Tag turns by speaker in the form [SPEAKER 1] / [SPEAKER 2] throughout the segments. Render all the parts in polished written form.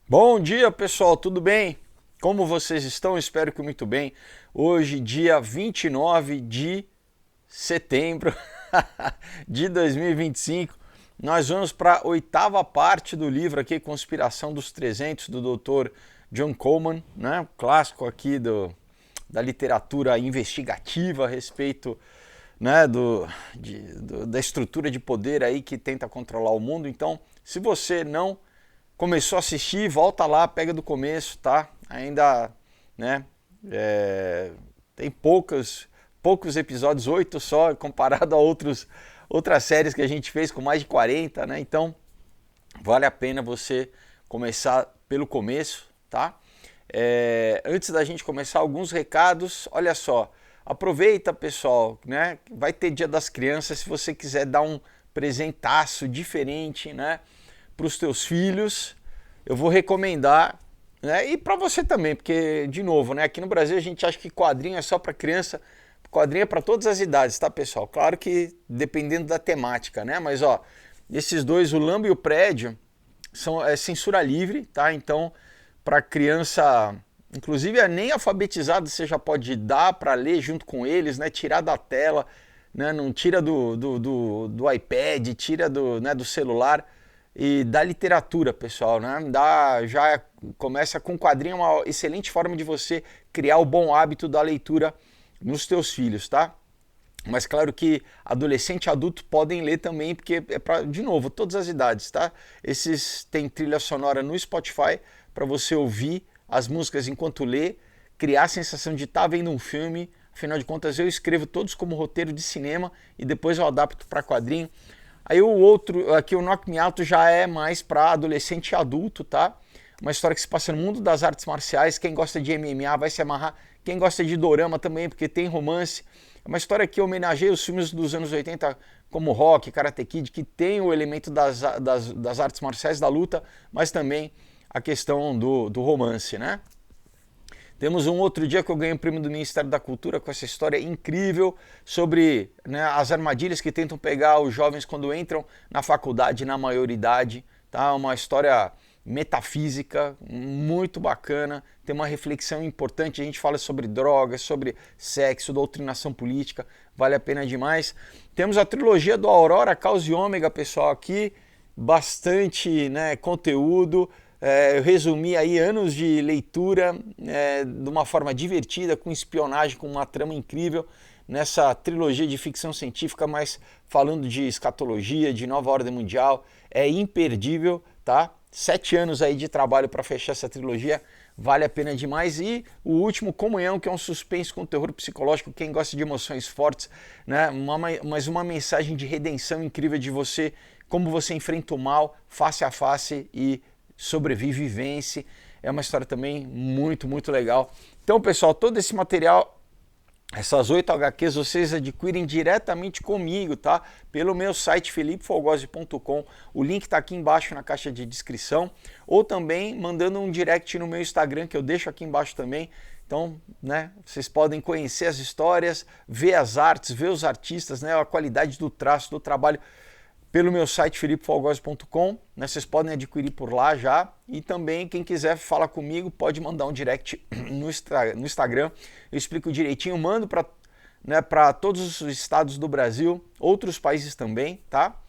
[SPEAKER 1] Bom dia, pessoal, tudo bem? Como vocês estão? Espero que muito bem. Hoje, dia 29 de setembro de 2025, nós vamos para a oitava parte do livro aqui, Conspiração dos 300, do Dr. John Coleman, né? Um clássico aqui da literatura investigativa a respeito, né, da estrutura de poder aí que tenta controlar o mundo. Então, se você não começou a assistir, volta lá, pega do começo, tá? Ainda, né, tem poucos episódios, 8 só, comparado a outras séries que a gente fez com mais de 40, né? Então, vale a pena você começar pelo começo, tá? Antes da gente começar, alguns recados. Olha só, aproveita, pessoal, né? Vai ter Dia das Crianças. Se você quiser dar um presentaço diferente, né, para os teus filhos, eu vou recomendar, né? E para você também, porque de novo, né? Aqui no Brasil a gente acha que quadrinho é só para criança. Quadrinho é para todas as idades, tá, pessoal? Claro que dependendo da temática, né? Mas ó, esses dois, o Lambo e o Prédio, é censura livre, tá? Então, para criança, inclusive nem alfabetizada, você já pode dar para ler junto com eles, né? Tirar da tela, né? Não tira do iPad, tira do celular e da literatura, pessoal, né? Já começa com quadrinho, é uma excelente forma de você criar o bom hábito da leitura nos teus filhos, tá? Mas claro que adolescente e adulto podem ler também, porque é para, de novo, todas as idades, tá? Esses tem trilha sonora no Spotify para você ouvir as músicas enquanto lê, criar a sensação de estar vendo um filme. Afinal de contas, eu escrevo todos como roteiro de cinema e depois eu adapto para quadrinho. Aí o outro, aqui o Knock Me Out já é mais para adolescente e adulto, tá? Uma história que se passa no mundo das artes marciais. Quem gosta de MMA vai se amarrar. Quem gosta de dorama também, porque tem romance. É uma história que homenageia os filmes dos anos 80, como Rock, Karate Kid, que tem o elemento das artes marciais, da luta, mas também a questão do romance, né? Temos um outro dia que eu ganhei o prêmio do Ministério da Cultura com essa história incrível sobre, né, as armadilhas que tentam pegar os jovens quando entram na faculdade, na maioridade. Tá? Uma história metafísica muito bacana, tem uma reflexão importante. A gente fala sobre drogas, sobre sexo, doutrinação política, vale a pena demais. Temos a trilogia do Aurora, Caos e Ômega, pessoal, aqui, bastante, né, conteúdo. Eu resumi aí anos de leitura de uma forma divertida, com espionagem, com uma trama incrível, nessa trilogia de ficção científica, mas falando de escatologia, de nova ordem mundial, é imperdível, tá? 7 anos aí de trabalho para fechar essa trilogia, vale a pena demais. E o último, Comunhão, que é um suspense com terror psicológico, quem gosta de emoções fortes, né? Mas uma mensagem de redenção incrível de você, como você enfrenta o mal face a face e sobrevive e vence. É uma história também muito legal. Então, pessoal, todo esse material, essas 8 HQs, vocês adquirem diretamente comigo, tá? Pelo meu site felipefolgose.com. O link está aqui embaixo na caixa de descrição. Ou também mandando um direct no meu Instagram, que eu deixo aqui embaixo também. Então, né, vocês podem conhecer as histórias, ver as artes, ver os artistas, né, a qualidade do traço, do trabalho, pelo meu site felipefolgose.com, né? Vocês podem adquirir por lá já. E também, quem quiser falar comigo, pode mandar um direct no Instagram. Eu explico direitinho, mando para, né, todos os estados do Brasil, outros países também, tá?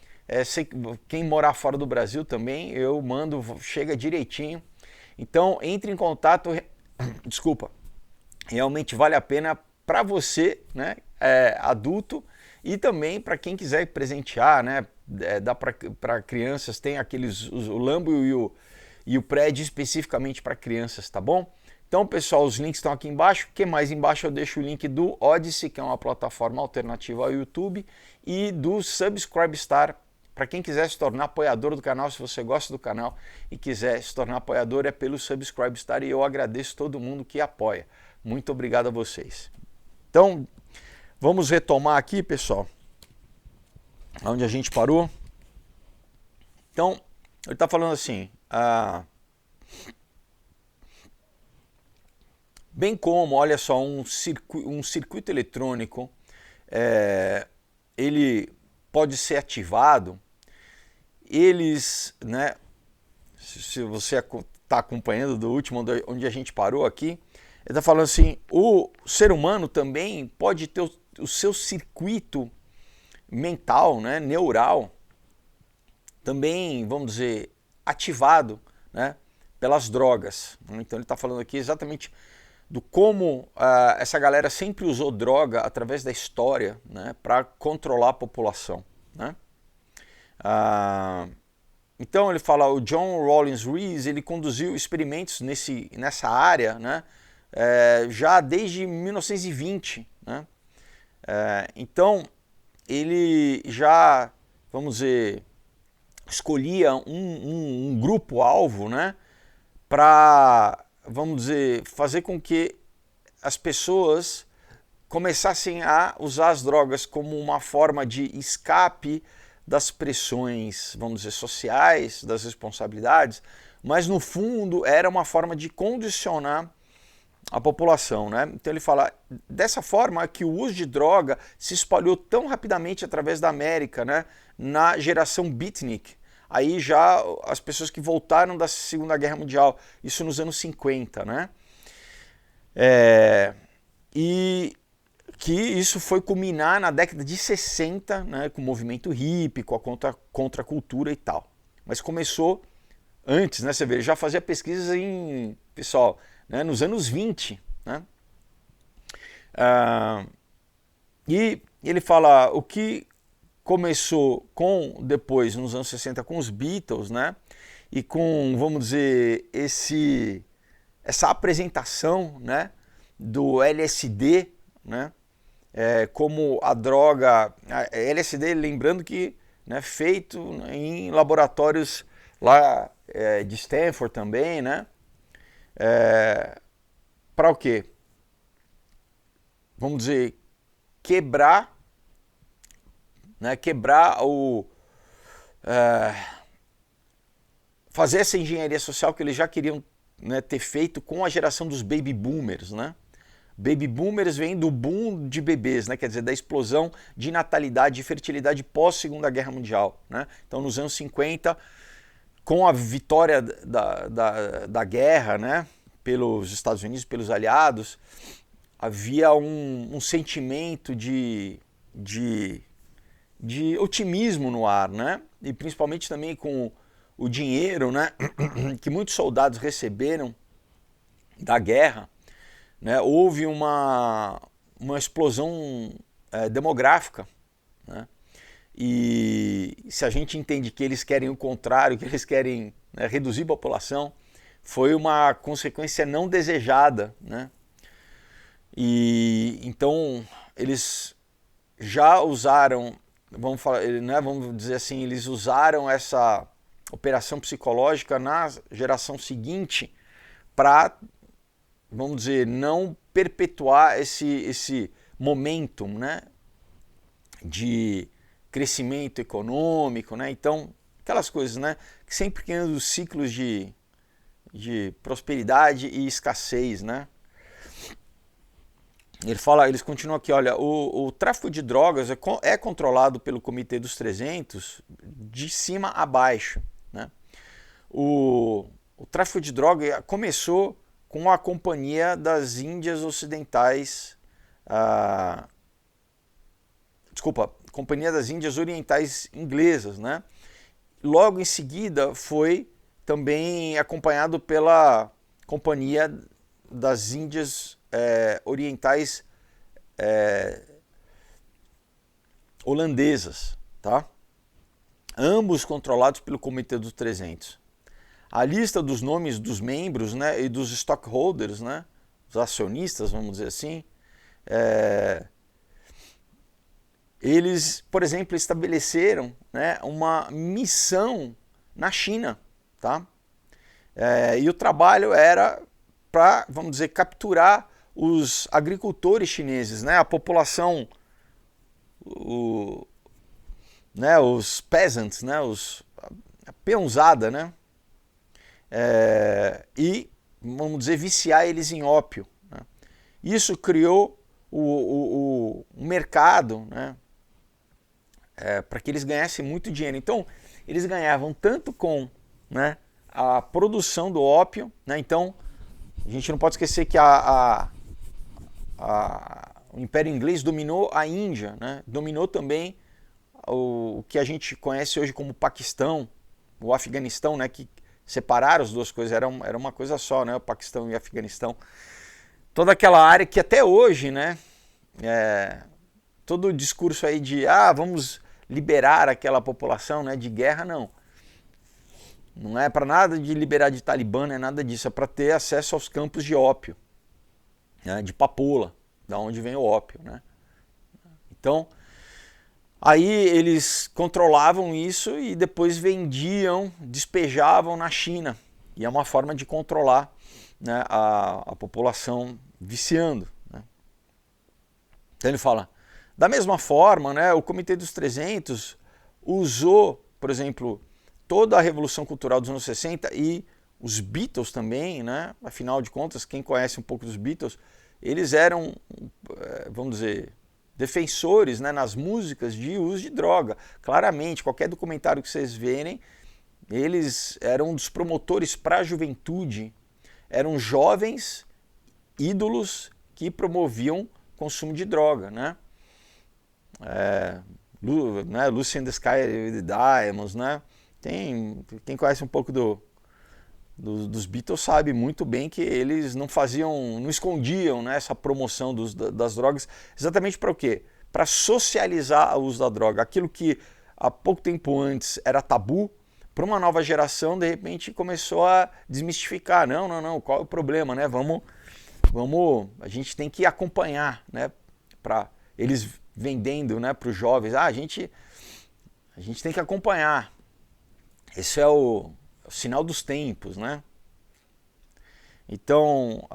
[SPEAKER 1] Quem morar fora do Brasil também, eu mando, chega direitinho. Então, entre em contato, desculpa, realmente vale a pena para você, né, adulto, e também para quem quiser presentear, né, dá para crianças, tem o Lambo e o Prédio especificamente para crianças, tá bom? Então, pessoal, os links estão aqui embaixo. Que mais embaixo eu deixo o link do Odyssey, que é uma plataforma alternativa ao YouTube, e do Subscribestar, para quem quiser se tornar apoiador do canal. Se você gosta do canal e quiser se tornar apoiador, é pelo Subscribestar, e eu agradeço todo mundo que apoia. Muito obrigado a vocês. Então, vamos retomar aqui, pessoal, onde a gente parou. Então, ele está falando assim, bem como, olha só, um circuito eletrônico, ele pode ser ativado, eles, né, se você está acompanhando do último onde a gente parou aqui, ele está falando assim, o ser humano também pode ter o seu circuito mental, né, neural, também, vamos dizer, ativado, né, pelas drogas. Então ele está falando aqui exatamente do como essa galera sempre usou droga através da história, né, para controlar a população, né? Então ele fala, o John Rawlins Rees, ele conduziu experimentos nessa área, né, já desde 1920, né? Então ele já, vamos dizer, escolhia um grupo-alvo, né, para, vamos dizer, fazer com que as pessoas começassem a usar as drogas como uma forma de escape das pressões, vamos dizer, sociais, das responsabilidades, mas no fundo era uma forma de condicionar a população, né? Então ele fala, dessa forma que o uso de droga se espalhou tão rapidamente através da América, né, na geração beatnik, aí já as pessoas que voltaram da Segunda Guerra Mundial, isso nos anos 50, né? E que isso foi culminar na década de 60, né, com o movimento hippie, com a contracultura e tal. Mas começou antes, né? Você vê, ele já fazia pesquisas em, pessoal, né, nos anos 20, né? E ele fala o que começou depois, nos anos 60, com os Beatles, né? E com, vamos dizer, essa apresentação, né, do LSD, né? Como a droga, LSD, lembrando que, né, feito em laboratórios lá de Stanford também, né? Para o quê? Vamos dizer, quebrar, né, fazer essa engenharia social que eles já queriam, né, ter feito com a geração dos baby boomers, né? Baby boomers vem do boom de bebês, né? Quer dizer, da explosão de natalidade e fertilidade pós Segunda Guerra Mundial, né? Então, nos anos 50, com a vitória da guerra, né, pelos Estados Unidos, pelos aliados, havia um sentimento de otimismo no ar, né? E principalmente também com o dinheiro, né, que muitos soldados receberam da guerra, né? Houve uma explosão demográfica, né? E se a gente entende que eles querem o contrário, que eles querem, né, reduzir a população, foi uma consequência não desejada, né? E então eles já usaram, vamos falar, né, vamos dizer assim, eles usaram essa operação psicológica na geração seguinte para, vamos dizer, não perpetuar esse momentum, né, de crescimento econômico, né? Então, aquelas coisas, né, que sempre criando os ciclos de prosperidade e escassez, né? Eles continuam aqui, olha, o tráfico de drogas é controlado pelo Comitê dos 300 de cima a baixo, né? O tráfico de droga começou com a Companhia das Índias Ocidentais, Companhia das Índias Orientais Inglesas, né? Logo em seguida foi também acompanhado pela Companhia das Índias Orientais Holandesas, tá? Ambos controlados pelo Comitê dos 300. A lista dos nomes dos membros, né, e dos stockholders, né, os acionistas, vamos dizer assim, eles, por exemplo, estabeleceram, né, uma missão na China, tá? E o trabalho era para, vamos dizer, capturar os agricultores chineses, né, a população, né, os peasants, né, a peãozada, né, e, vamos dizer, viciar eles em ópio, né? Isso criou um mercado, né, para que eles ganhassem muito dinheiro. Então, eles ganhavam tanto com, né, a produção do ópio, né? Então, a gente não pode esquecer que o Império Inglês dominou a Índia, né? Dominou também o que a gente conhece hoje como Paquistão, o Afeganistão, né? Que separaram as duas coisas, era uma coisa só, né? O Paquistão e o Afeganistão. Toda aquela área que até hoje, né? Todo o discurso aí de vamos liberar aquela população, né? De guerra, não. Não é para nada de liberar de Talibã, não é nada disso. É para ter acesso aos campos de ópio, né, de papoula, da onde vem o ópio, né? Então, aí eles controlavam isso e depois vendiam, despejavam na China. E é uma forma de controlar, né, a população viciando, né? Então ele fala, da mesma forma, né, o Comitê dos 300 usou, por exemplo, toda a Revolução Cultural dos anos 60 e os Beatles também, né? Afinal de contas, quem conhece um pouco dos Beatles, eles eram, vamos dizer, defensores, né, nas músicas de uso de droga. Claramente, qualquer documentário que vocês verem, eles eram um dos promotores para a juventude, eram jovens ídolos que promoviam consumo de droga, né? Lucy in the Sky with the Diamonds, né? Quem conhece um pouco dos Beatles sabe muito bem que eles não escondiam, né, essa promoção das drogas, exatamente para o quê? Para socializar o uso da droga. Aquilo que há pouco tempo antes era tabu, para uma nova geração, de repente, começou a desmistificar. Não, qual é o problema, né? A gente tem que acompanhar, né? Para eles vendendo, né, para os jovens. A gente tem que acompanhar. Esse é o sinal dos tempos, né? Então,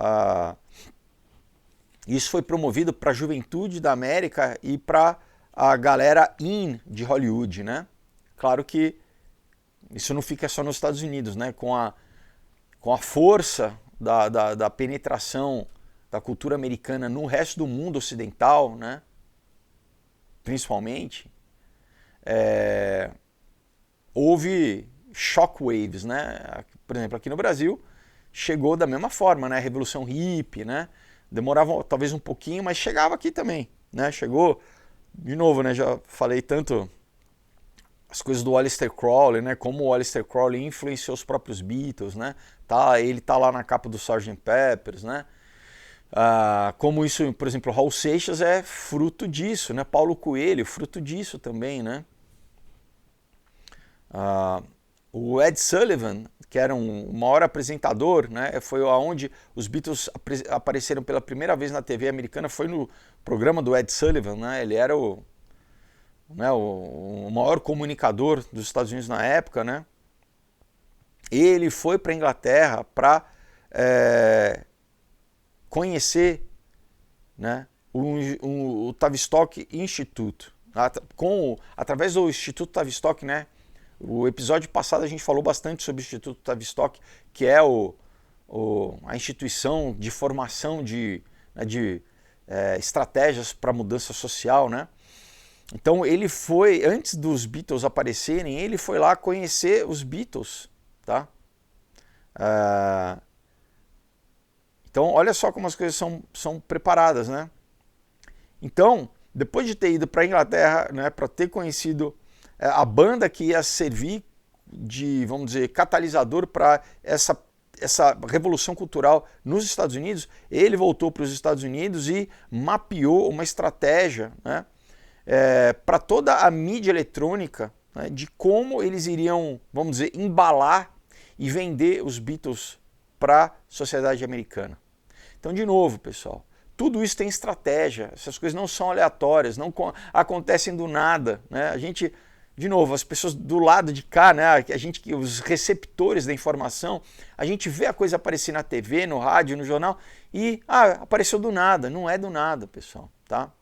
[SPEAKER 1] isso foi promovido para a juventude da América e para a galera de Hollywood, né? Claro que isso não fica só nos Estados Unidos, né? Com a força da penetração da cultura americana no resto do mundo ocidental, né? Principalmente, houve shockwaves, né? Por exemplo, aqui no Brasil chegou da mesma forma, né? A Revolução Hippie, né? Demorava talvez um pouquinho, mas chegava aqui também, né? Chegou, de novo, né? Já falei tanto as coisas do Aleister Crowley, né? Como o Aleister Crowley influenciou os próprios Beatles, né? Ele tá lá na capa do Sgt. Peppers, né? Como isso, por exemplo, Raul Seixas é fruto disso, né? Paulo Coelho, fruto disso também, né? O Ed Sullivan, que era o maior apresentador, né? Foi aonde os Beatles apareceram pela primeira vez na TV americana, foi no programa do Ed Sullivan, né? Ele era o maior comunicador dos Estados Unidos na época, né? Ele foi para a Inglaterra para conhecer, né, o Tavistock Institute, através do Instituto Tavistock, né? O episódio passado a gente falou bastante sobre o Instituto Tavistock, que é a instituição de formação de estratégias para mudança social, né? Então ele foi, antes dos Beatles aparecerem, ele foi lá conhecer os Beatles, tá? Então olha só como as coisas são preparadas, né? Então, depois de ter ido para a Inglaterra, né, para ter conhecido a banda que ia servir de, vamos dizer, catalisador para essa revolução cultural nos Estados Unidos, ele voltou para os Estados Unidos e mapeou uma estratégia, né, para toda a mídia eletrônica, né, de como eles iriam, vamos dizer, embalar e vender os Beatles para a sociedade americana. Então, de novo, pessoal, tudo isso tem estratégia, essas coisas não são aleatórias, não acontecem do nada, né? A gente, de novo, as pessoas do lado de cá, né, os receptores da informação, a gente vê a coisa aparecer na TV, no rádio, no jornal e apareceu do nada. Não é do nada, pessoal, tá?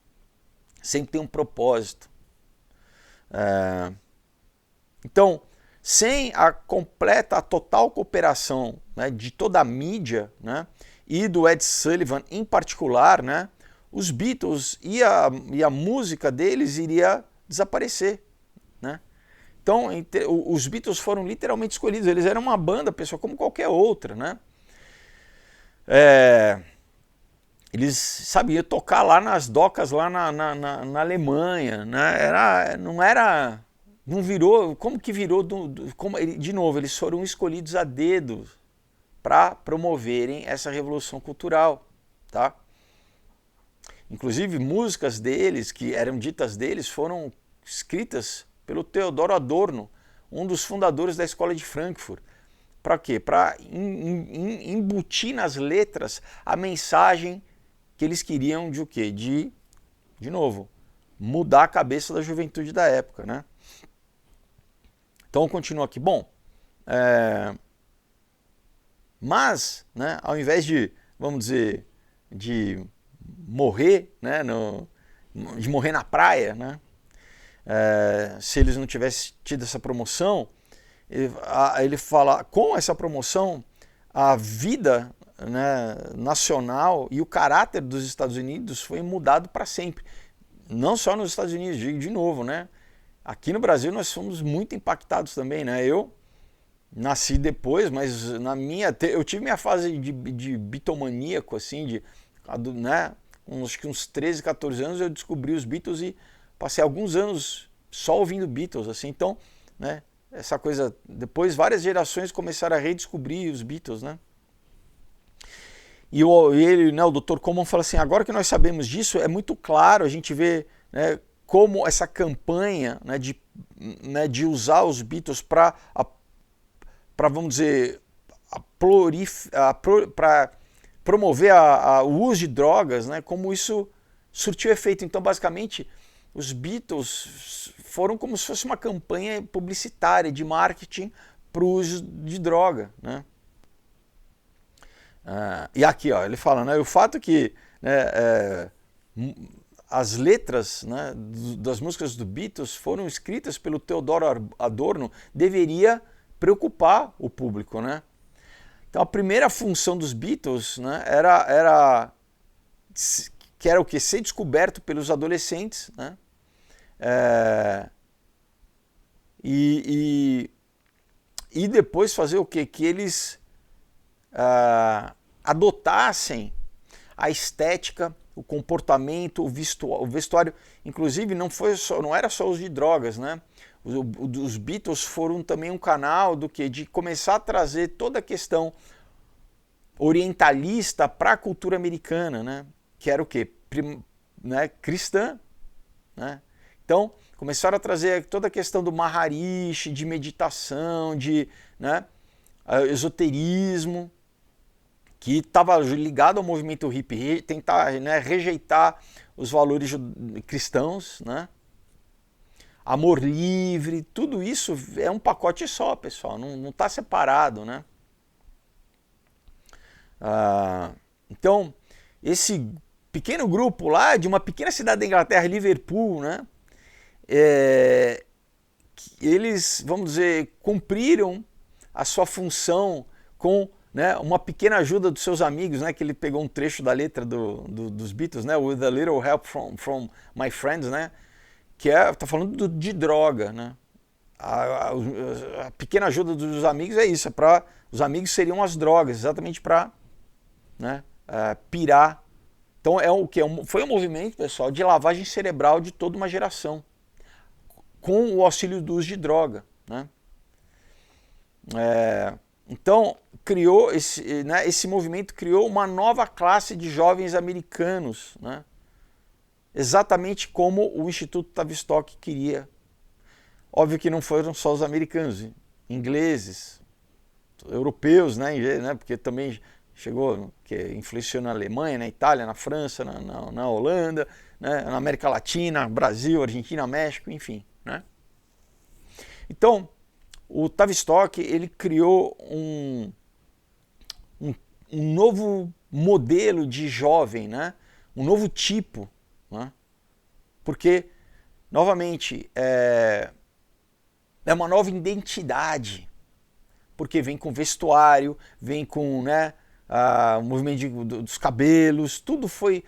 [SPEAKER 1] Sempre tem um propósito. Então, sem a total cooperação, né, de toda a mídia, né, e do Ed Sullivan em particular, né, os Beatles e a música deles iria desaparecer, né? Então, os Beatles foram literalmente escolhidos. Eles eram uma banda, pessoal, como qualquer outra, né? Eles sabiam tocar lá nas docas, lá na Alemanha, né? Não virou, como que virou, de novo, eles foram escolhidos a dedo para promoverem essa revolução cultural, tá? Inclusive, músicas deles, que eram ditas deles, foram escritas pelo Theodor Adorno, um dos fundadores da Escola de Frankfurt. Para quê? Para embutir nas letras a mensagem que eles queriam de o quê? De novo, mudar a cabeça da juventude da época, né? Então, continua aqui. Bom, mas, né, ao invés de, vamos dizer, de morrer, né, de morrer na praia, né, se eles não tivessem tido essa promoção, ele fala, com essa promoção, a vida, né, nacional e o caráter dos Estados Unidos foi mudado para sempre. Não só nos Estados Unidos, de novo, né? Aqui no Brasil nós fomos muito impactados também, né? Eu nasci depois, mas eu tive minha fase de bitomaníaco, assim, né? Acho que uns 13, 14 anos eu descobri os Beatles e passei alguns anos só ouvindo Beatles, assim, então, né? Essa coisa, depois várias gerações começaram a redescobrir os Beatles, né? E ele, né, o Dr. Coleman fala assim, agora que nós sabemos disso, é muito claro, a gente vê, né, como essa campanha, né, de usar os Beatles para vamos dizer, para promover o uso de drogas, né, como isso surtiu efeito. Então, basicamente, os Beatles foram como se fosse uma campanha publicitária de marketing para o uso de droga, né? E aqui, ó, ele fala, né, o fato que, né, as letras, né, das músicas do Beatles foram escritas pelo Theodor Adorno deveria preocupar o público, né? Então a primeira função dos Beatles, né, era o que? Ser descoberto pelos adolescentes, né? E depois fazer o quê? Que eles adotassem a estética, o comportamento, o vestuário. Inclusive não era só os de drogas, né? Os Beatles foram também um canal de começar a trazer toda a questão orientalista para a cultura americana, né? Que era o quê? Né? Cristã, né? Então começaram a trazer toda a questão do Maharishi, de meditação, né, esoterismo, que estava ligado ao movimento hippie, tentar, né, rejeitar os valores cristãos, né? Amor livre, tudo isso é um pacote só, pessoal, não está separado, né? Então, esse pequeno grupo lá, de uma pequena cidade da Inglaterra, Liverpool, né? Eles, vamos dizer, cumpriram a sua função com, né, uma pequena ajuda dos seus amigos, né, que ele pegou um trecho da letra dos Beatles, né, with a little help from my friends, né, que tá falando de droga, né. A pequena ajuda dos amigos é isso, os amigos seriam as drogas, exatamente para, né, pirar. Então é o que? Foi um movimento, pessoal, de lavagem cerebral de toda uma geração, com o auxílio do uso de droga, né. Então, esse movimento criou uma nova classe de jovens americanos, né? Exatamente como o Instituto Tavistock queria. Óbvio que não foram só os americanos, ingleses, europeus, né? Porque também chegou, que influenciou na Alemanha, na Itália, na França, na Holanda, né? Na América Latina, Brasil, Argentina, México, enfim, né? Então, o Tavistock, ele criou um novo modelo de jovem, né? Um novo tipo, né? Porque, novamente, é uma nova identidade, porque vem com vestuário, vem com, né, o movimento dos cabelos, tudo foi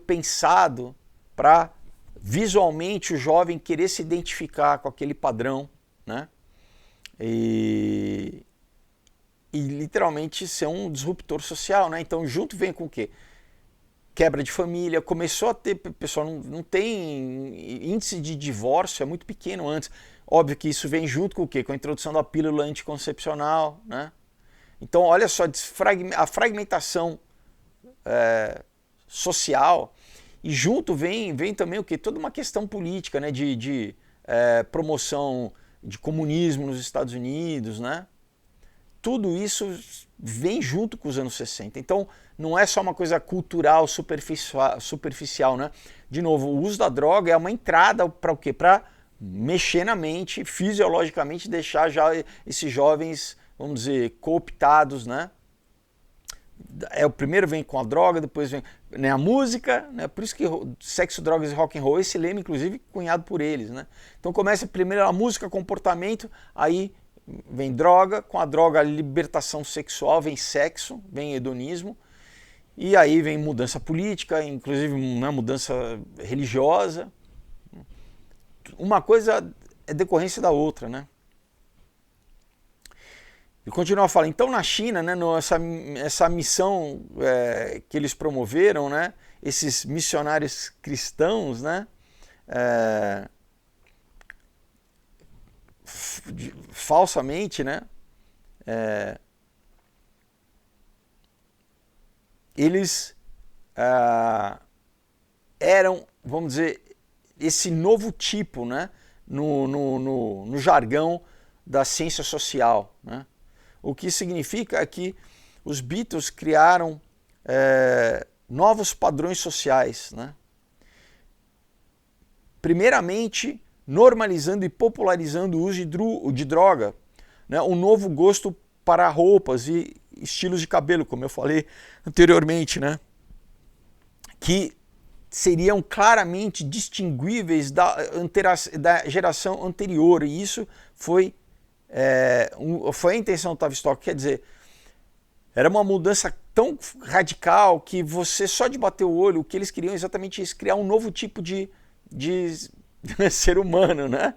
[SPEAKER 1] pensado para visualmente o jovem querer se identificar com aquele padrão, né? E literalmente ser um disruptor social, né? Então junto vem com o quê? Quebra de família, começou a ter, pessoal, não tem índice de divórcio, é muito pequeno antes. Óbvio que isso vem junto com o quê? Com a introdução da pílula anticoncepcional, né? Então olha só, a fragmentação social, e junto vem também o quê? Toda uma questão política, né? de promoção de comunismo nos Estados Unidos, né? Tudo isso vem junto com os anos 60. Então, não é só uma coisa cultural, superficial, né? De novo, o uso da droga é uma entrada para o quê? Para mexer na mente, fisiologicamente, deixar já esses jovens, vamos dizer, cooptados, né? O primeiro vem com a droga, depois vem, né, a música, né? Por isso que Sexo, Drogas e Rock and Roll, esse lema, inclusive, cunhado por eles, né? Então começa primeiro a música, comportamento, aí vem droga, com a droga libertação sexual, vem sexo, vem hedonismo, e aí vem mudança política, inclusive uma mudança religiosa. Uma coisa é decorrência da outra, né? E continua a falar, então na China, né, essa missão que eles promoveram, né, esses missionários cristãos, né, falsamente, né, eles eram, vamos dizer, esse novo tipo, né, no jargão da ciência social, né? O que significa que os Beatles criaram novos padrões sociais, né? Primeiramente, normalizando e popularizando o uso de droga, né? Um novo gosto para roupas e estilos de cabelo, como eu falei anteriormente, né? Que seriam claramente distinguíveis da geração anterior, e isso foi a intenção do Tavistock. Quer dizer, era uma mudança tão radical que você só de bater o olho, o que eles queriam exatamente isso, criar um novo tipo de ser humano, né?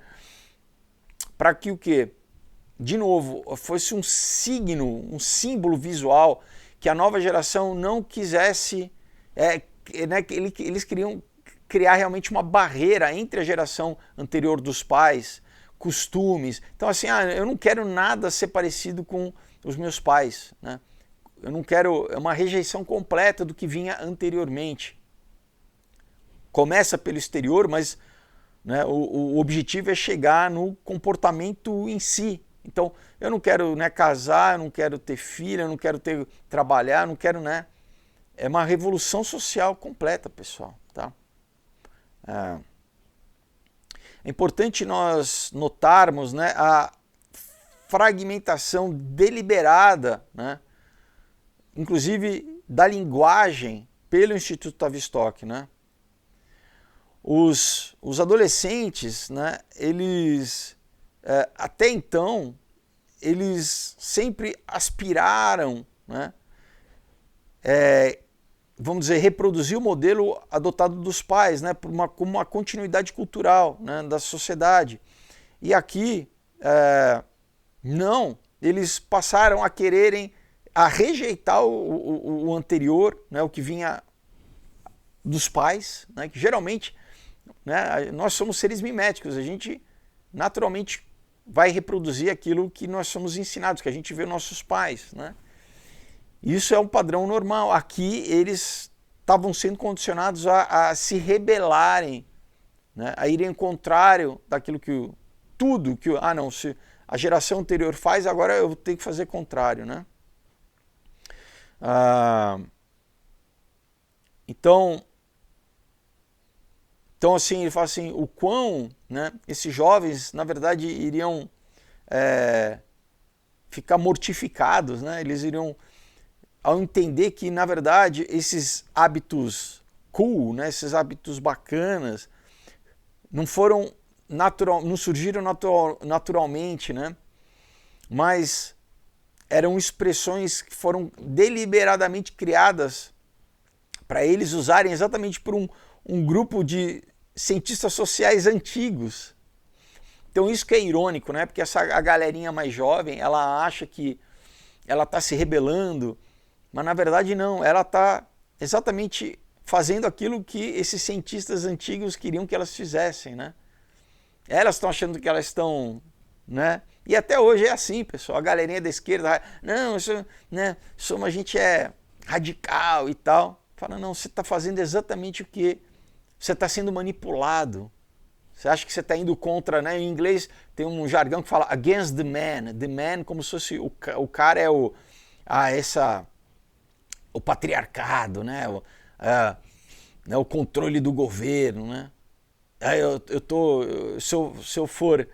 [SPEAKER 1] Para que o quê? De novo, fosse um signo, um símbolo visual que a nova geração não quisesse, né? Eles queriam criar realmente uma barreira entre a geração anterior dos pais, costumes. Então assim, eu não quero nada ser parecido com os meus pais, né? Eu não quero, é uma rejeição completa do que vinha anteriormente. Começa pelo exterior, mas, né, o objetivo é chegar no comportamento em si. Então, eu não quero, né, casar, eu não quero ter filho, eu não quero trabalhar, eu não quero, né? É uma revolução social completa, pessoal, tá? É importante nós notarmos, né, a fragmentação deliberada, né, inclusive da linguagem, pelo Instituto Tavistock, né? Os adolescentes, né, eles até então, eles sempre aspiraram, né, vamos dizer, reproduzir o modelo adotado dos pais, né, como uma continuidade cultural, né, da sociedade. E aqui, não, eles passaram a quererem, a rejeitar o anterior, né, o que vinha dos pais, né, que geralmente, né, nós somos seres miméticos, a gente naturalmente vai reproduzir aquilo que nós somos ensinados, que a gente vê nossos pais, né? Isso é um padrão normal. Aqui eles estavam sendo condicionados a se rebelarem, né? A irem ao contrário daquilo que se a geração anterior faz, agora eu tenho que fazer contrário, né? Então assim, ele fala assim, o quão, né, esses jovens, na verdade, iriam ficar mortificados, né? Eles iriam, ao entender que, na verdade, esses hábitos cool, né, esses hábitos bacanas, não surgiram naturalmente, né? Mas eram expressões que foram deliberadamente criadas para eles usarem exatamente por um grupo de cientistas sociais antigos, Então isso que é irônico, né? Porque a galerinha mais jovem, ela acha que ela está se rebelando, mas na verdade não, ela está exatamente fazendo aquilo que esses cientistas antigos queriam que elas fizessem, né? Elas estão achando que elas estão, né? E até hoje é assim, pessoal, a galerinha da esquerda, não, isso, né, a gente é radical e tal. Fala, não, você está fazendo exatamente o que? Você está sendo manipulado. Você acha que você está indo contra, né? Em inglês tem um jargão que fala against the man. The man como se fosse o cara é o patriarcado, né? O controle do governo, né? Se eu for,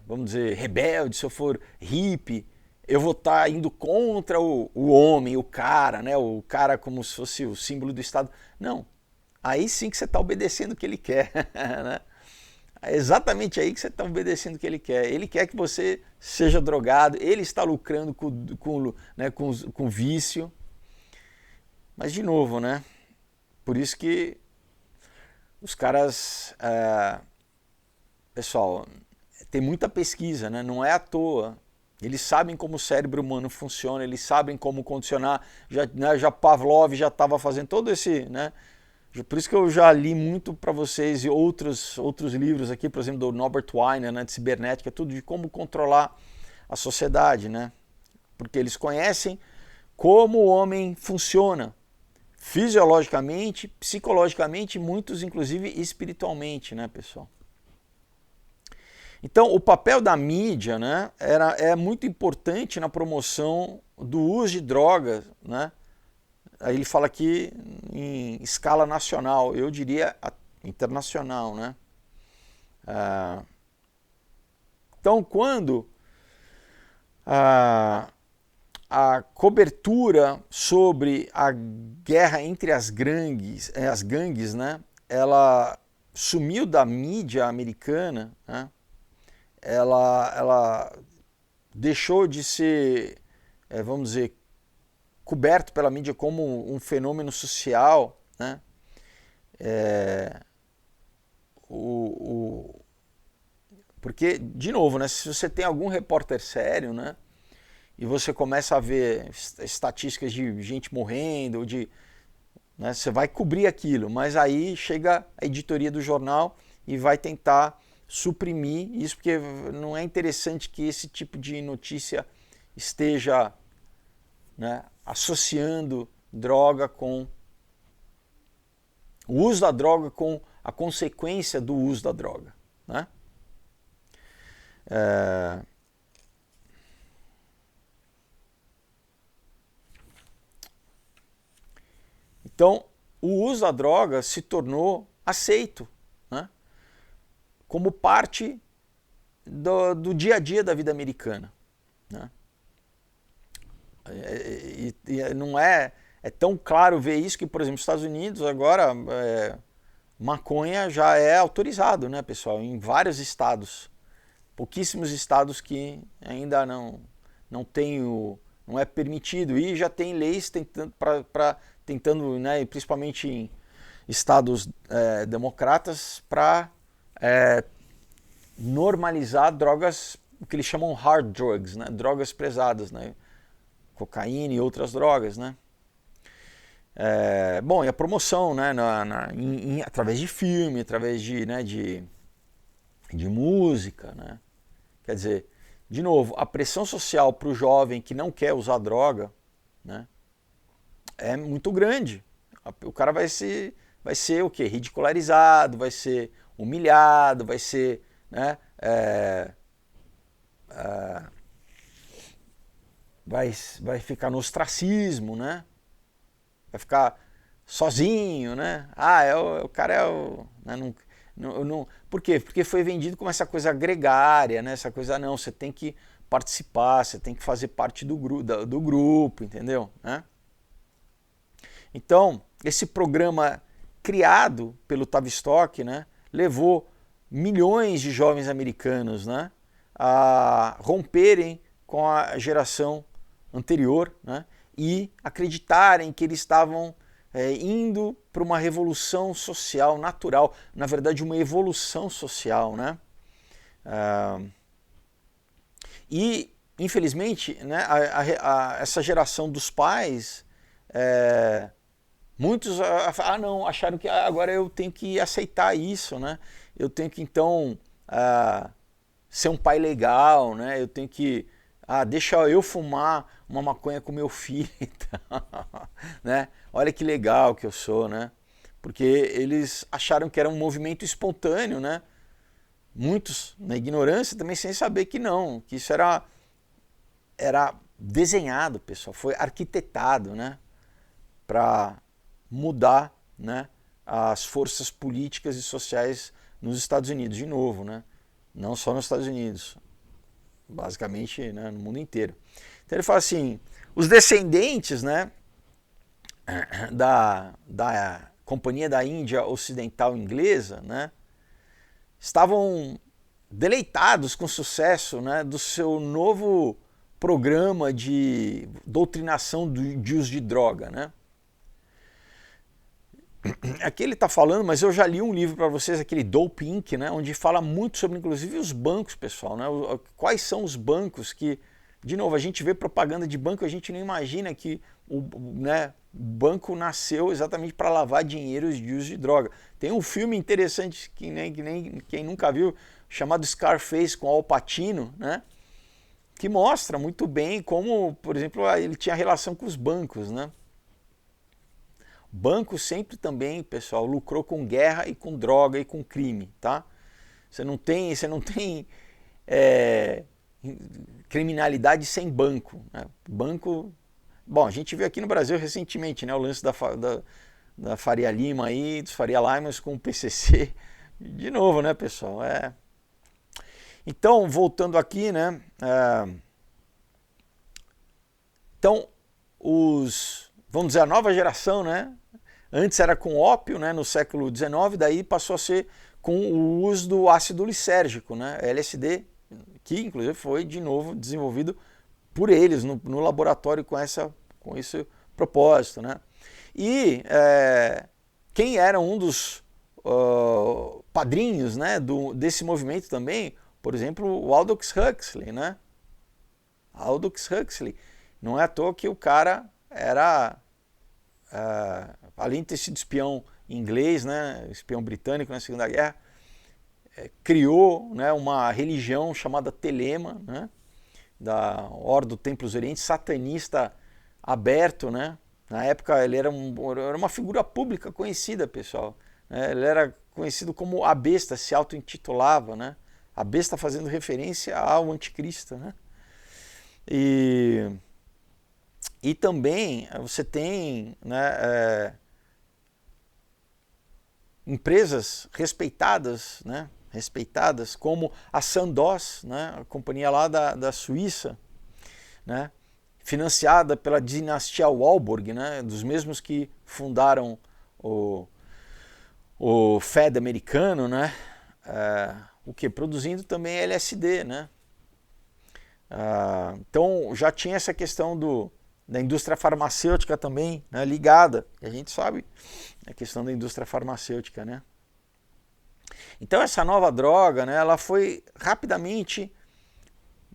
[SPEAKER 1] vamos dizer, rebelde, se eu for hippie, eu vou estar indo contra o homem, o cara, né? O cara como se fosse o símbolo do Estado. Não, aí sim que você está obedecendo o que ele quer, né? É exatamente aí que você está obedecendo o que ele quer. Ele quer que você seja drogado, ele está lucrando com vício. Mas de novo, né? Por isso que os caras... pessoal, tem muita pesquisa, né? Não é à toa. Eles sabem como o cérebro humano funciona, eles sabem como condicionar. Já Pavlov já estava fazendo todo esse... né? Por isso que eu já li muito para vocês e outros livros aqui, por exemplo, do Norbert Wiener, né, de cibernética, tudo de como controlar a sociedade, né? Porque eles conhecem como o homem funciona, fisiologicamente, psicologicamente, muitos inclusive espiritualmente, né, pessoal? Então, o papel da mídia, né, é muito importante na promoção do uso de drogas, né? Aí ele fala aqui em escala nacional, eu diria internacional, né? Então, quando a cobertura sobre a guerra entre as gangues, né? Ela sumiu da mídia americana, né? Ela deixou de ser, vamos dizer, coberto pela mídia como um fenômeno social, né? Porque, de novo, né, se você tem algum repórter sério, né, e você começa a ver estatísticas de gente morrendo, né, você vai cobrir aquilo, mas aí chega a editoria do jornal e vai tentar suprimir isso, porque não é interessante que esse tipo de notícia esteja, né, associando droga com o uso da droga com a consequência do uso da droga, né? Então, o uso da droga se tornou aceito, né, como parte do dia a dia da vida americana, né? E não é tão claro ver isso que, por exemplo, nos Estados Unidos agora maconha já é autorizado, né, pessoal, em vários estados. Pouquíssimos estados que ainda não é permitido, e já tem leis tentando, né, principalmente em estados democratas, para normalizar drogas, o que eles chamam hard drugs, né, drogas pesadas, né, cocaína e outras drogas, né. Bom, e a promoção, né, através de filme, através de música, né? Quer dizer, de novo, a pressão social para o jovem que não quer usar droga, né, é muito grande. O cara vai ser o quê? Ridicularizado, vai ser humilhado, vai ser, né, vai ficar no ostracismo, né? Vai ficar sozinho, né? O cara é o... Né, por quê? Porque foi vendido como essa coisa gregária, né? Essa coisa, não, você tem que participar, você tem que fazer parte do grupo, entendeu? Né? Então, esse programa criado pelo Tavistock, né, levou milhões de jovens americanos, né, a romperem com a geração anterior, né, e acreditarem que eles estavam indo para uma revolução social natural, na verdade uma evolução social, né? E, infelizmente, né, essa geração dos pais, muitos não, acharam que agora eu tenho que aceitar isso, né? Eu tenho que, então, ser um pai legal, né? Eu tenho que, deixa eu fumar uma maconha com meu filho, né? Olha que legal que eu sou, né? Porque eles acharam que era um movimento espontâneo, né? Muitos na ignorância também sem saber que não, que isso era desenhado, pessoal, foi arquitetado, né? Para mudar, né, as forças políticas e sociais nos Estados Unidos, de novo, né? Não só nos Estados Unidos, basicamente, né, no mundo inteiro. Então ele fala assim, os descendentes, né, da Companhia da Índia Ocidental Inglesa, né, estavam deleitados com o sucesso, né, do seu novo programa de doutrinação de uso de droga, né? Aqui ele está falando, mas eu já li um livro para vocês, aquele Dope Inc., né, onde fala muito sobre, inclusive, os bancos, pessoal, né? Quais são os bancos que, de novo, a gente vê propaganda de banco, a gente não imagina que o banco nasceu exatamente para lavar dinheiro de uso de droga. Tem um filme interessante que nem quem nunca viu, chamado Scarface, com Al Pacino, né, que mostra muito bem como, por exemplo, ele tinha relação com os bancos, né? Banco sempre também, pessoal, lucrou com guerra e com droga e com crime, tá? Você não tem criminalidade sem banco, né? Banco, bom, a gente viu aqui no Brasil recentemente, né, o lance da Faria Lima aí, dos Faria Limas com o PCC, de novo, né, pessoal? Então, voltando aqui, né, então vamos dizer, a nova geração, né? Antes era com ópio, né, no século XIX, daí passou a ser com o uso do ácido lisérgico, né, LSD, que inclusive foi de novo desenvolvido por eles no laboratório com esse propósito, né. E quem era um dos padrinhos, né, desse movimento também, por exemplo, o Aldous Huxley, né. Aldous Huxley, não é à toa que o cara era, além de ter sido espião inglês, né, espião britânico na Segunda Guerra, criou, né, uma religião chamada Telema, né, da Ordem do Templos Orientes, satanista aberto, né. Na época ele era uma figura pública conhecida, pessoal, né, ele era conhecido como a besta, se auto-intitulava, né, a besta fazendo referência ao anticristo, né. E também você tem, né, empresas respeitadas, né, como a Sandoz, né, a companhia lá da Suíça, né, financiada pela dinastia Warburg, né, dos mesmos que fundaram o Fed americano, né, produzindo também LSD, né. Então já tinha essa questão da indústria farmacêutica também, né, ligada, e a gente sabe a questão da indústria farmacêutica, né. Então essa nova droga, né, ela foi rapidamente,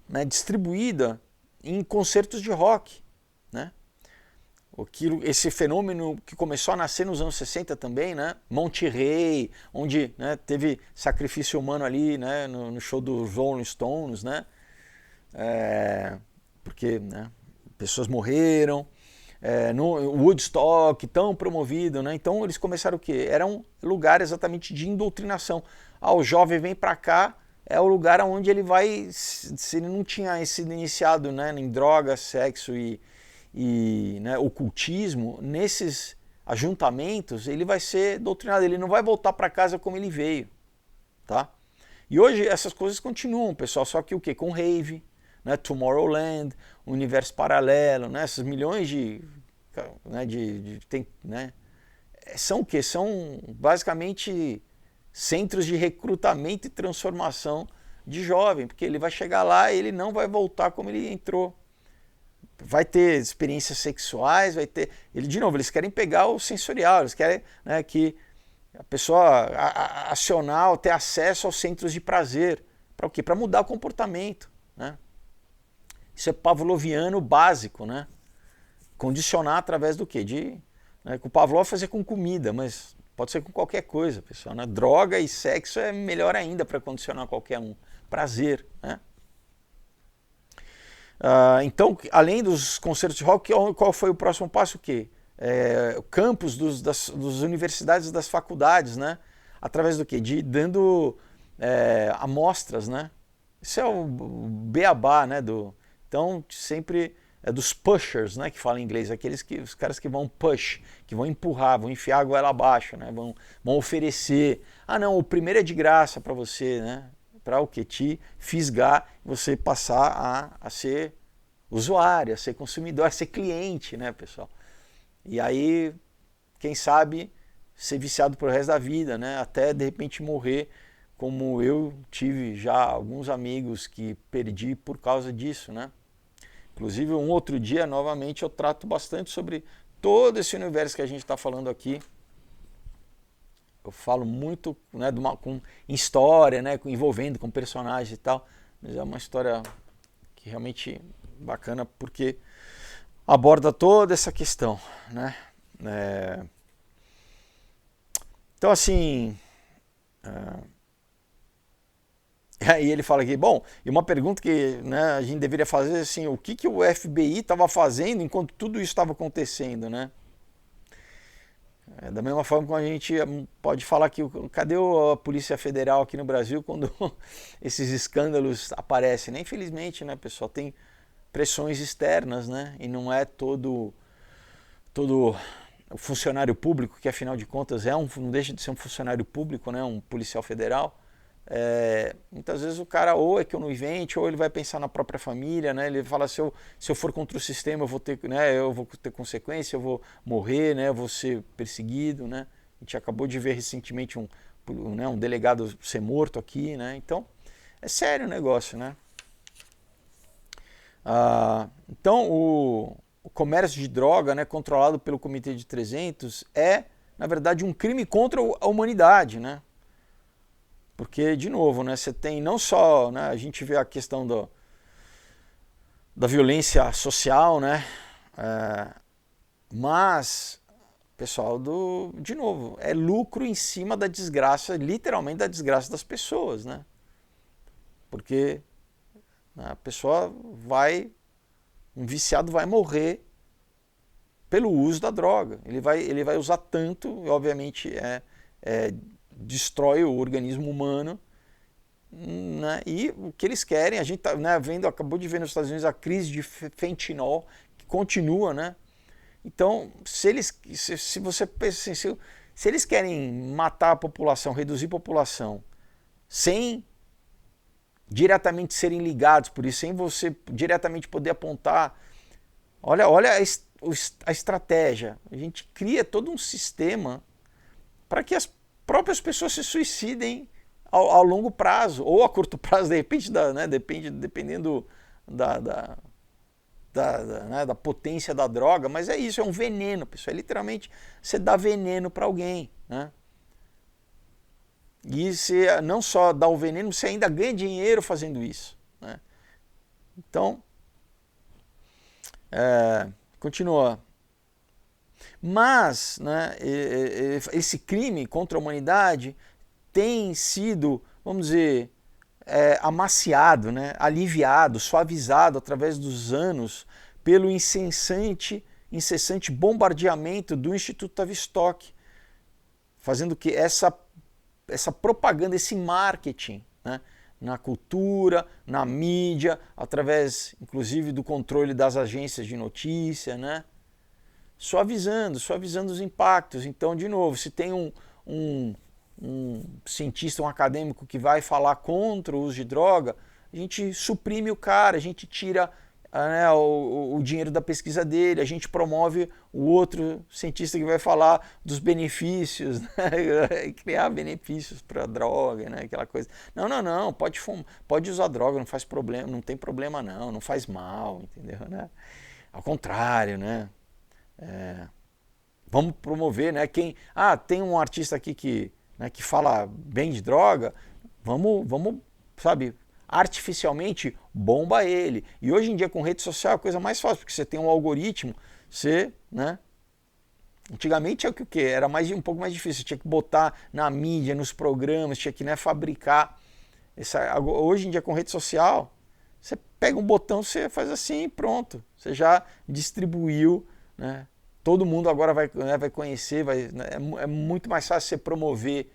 [SPEAKER 1] né, distribuída em concertos de rock, né. Esse fenômeno que começou a nascer nos anos 60 também, né, Monterrey, onde, né, teve sacrifício humano ali, né, no show dos Rolling Stones, né, porque, né, pessoas morreram, no Woodstock, tão promovido, né? Então eles começaram o quê? Era um lugar exatamente de indoutrinação. O jovem vem para cá, é o lugar onde ele vai, se ele não tinha sido iniciado, né, em droga, sexo e né, ocultismo, nesses ajuntamentos ele vai ser doutrinado, ele não vai voltar para casa como ele veio, tá? E hoje essas coisas continuam, pessoal, só que o quê? Com rave, né, Tomorrowland, universo paralelo, né, esses milhões né, são o quê? São basicamente centros de recrutamento e transformação de jovem, porque ele vai chegar lá e ele não vai voltar como ele entrou. Vai ter experiências sexuais, vai ter... de novo, eles querem pegar o sensorial, eles querem, né, que a pessoa acionar, ter acesso aos centros de prazer, para o quê? Para mudar o comportamento, né? Isso é pavloviano básico, né? Condicionar através do quê? Né, o Pavlov fazia com comida, mas pode ser com qualquer coisa, pessoal, né? Droga e sexo é melhor ainda para condicionar qualquer um. Prazer, né? Então, além dos concertos de rock, qual foi o próximo passo? O quê? O campus das universidades e das faculdades, né? Através do quê? Dando amostras, né? Isso é o beabá, né? Então, sempre é dos pushers, né? Que fala em inglês, os caras que vão push, que vão empurrar, vão enfiar a goela abaixo, né? Vão oferecer. Ah, não, o primeiro é de graça para você, né? Para o quê? Te fisgar, você passar a ser usuário, a ser consumidor, a ser cliente, né, pessoal? E aí, quem sabe, ser viciado pro resto da vida, né? Até de repente morrer, como eu tive já alguns amigos que perdi por causa disso, né? Inclusive, um outro dia, novamente, eu trato bastante sobre todo esse universo que a gente está falando aqui. Eu falo muito, né, com história, né, envolvendo com personagens e tal, mas é uma história que realmente bacana porque aborda toda essa questão, né? Então, assim, aí ele fala aqui, bom, e uma pergunta que, né, a gente deveria fazer assim, o que o FBI estava fazendo enquanto tudo isso estava acontecendo, né? Da mesma forma como a gente pode falar que cadê a Polícia Federal aqui no Brasil quando esses escândalos aparecem, né? Infelizmente, né, pessoal, tem pressões externas, né? E não é todo o funcionário público, que afinal de contas não deixa de ser um funcionário público, né? Um policial federal. Muitas vezes o cara ou é conivente ou ele vai pensar na própria família, né? Ele fala, se eu for contra o sistema eu vou ter consequência, eu vou morrer, né? Eu vou ser perseguido, né? A gente acabou de ver recentemente um delegado ser morto aqui, né? Então é sério o negócio, né? Então o comércio de droga, né, controlado pelo Comitê de 300 é, na verdade, um crime contra a humanidade, né? Porque, de novo, né, você tem não só, né, a gente vê a questão da violência social, né, mas, pessoal, de novo, é lucro em cima da desgraça, literalmente da desgraça das pessoas, né? Porque a pessoa um viciado vai morrer pelo uso da droga. Ele vai usar tanto, e obviamente destrói o organismo humano, né? E o que eles querem, a gente tá, né, acabou de ver nos Estados Unidos a crise de fentanil que continua, né? Então, se você pensa assim, se eles querem matar a população, reduzir a população, sem diretamente serem ligados por isso, sem você diretamente poder apontar, olha a estratégia, a gente cria todo um sistema para que as próprias pessoas se suicidem ao longo prazo, ou a curto prazo, de repente, né, dependendo da potência da droga, mas é isso, é um veneno, pessoal, literalmente você dá veneno para alguém, né? E você não só dá o veneno, você ainda ganha dinheiro fazendo isso, né? Então, continua. Mas, né, esse crime contra a humanidade tem sido, vamos dizer, amaciado, né, aliviado, suavizado através dos anos pelo incessante bombardeamento do Instituto Tavistock, fazendo que essa propaganda, esse marketing, né, na cultura, na mídia, através, inclusive, do controle das agências de notícia, né, suavizando os impactos. Então, de novo, se tem um cientista, um acadêmico que vai falar contra o uso de droga, a gente suprime o cara, a gente tira, né, o dinheiro da pesquisa dele, a gente promove o outro cientista que vai falar dos benefícios, né, criar benefícios para a droga, né, aquela coisa. Não, pode usar droga, não faz problema, não tem problema não faz mal, entendeu, né? Ao contrário, né? Vamos promover, né? Tem um artista aqui que fala bem de droga, vamos, sabe, artificialmente bomba ele. E hoje em dia com rede social é a coisa mais fácil, porque você tem um algoritmo, você, né? Antigamente é o que? Era um pouco mais difícil, você tinha que botar na mídia, nos programas, tinha que, né, fabricar. Hoje em dia com rede social, você pega um botão, você faz assim e pronto. Você já distribuiu, né? Todo mundo agora vai, né, vai conhecer, né, é muito mais fácil você promover,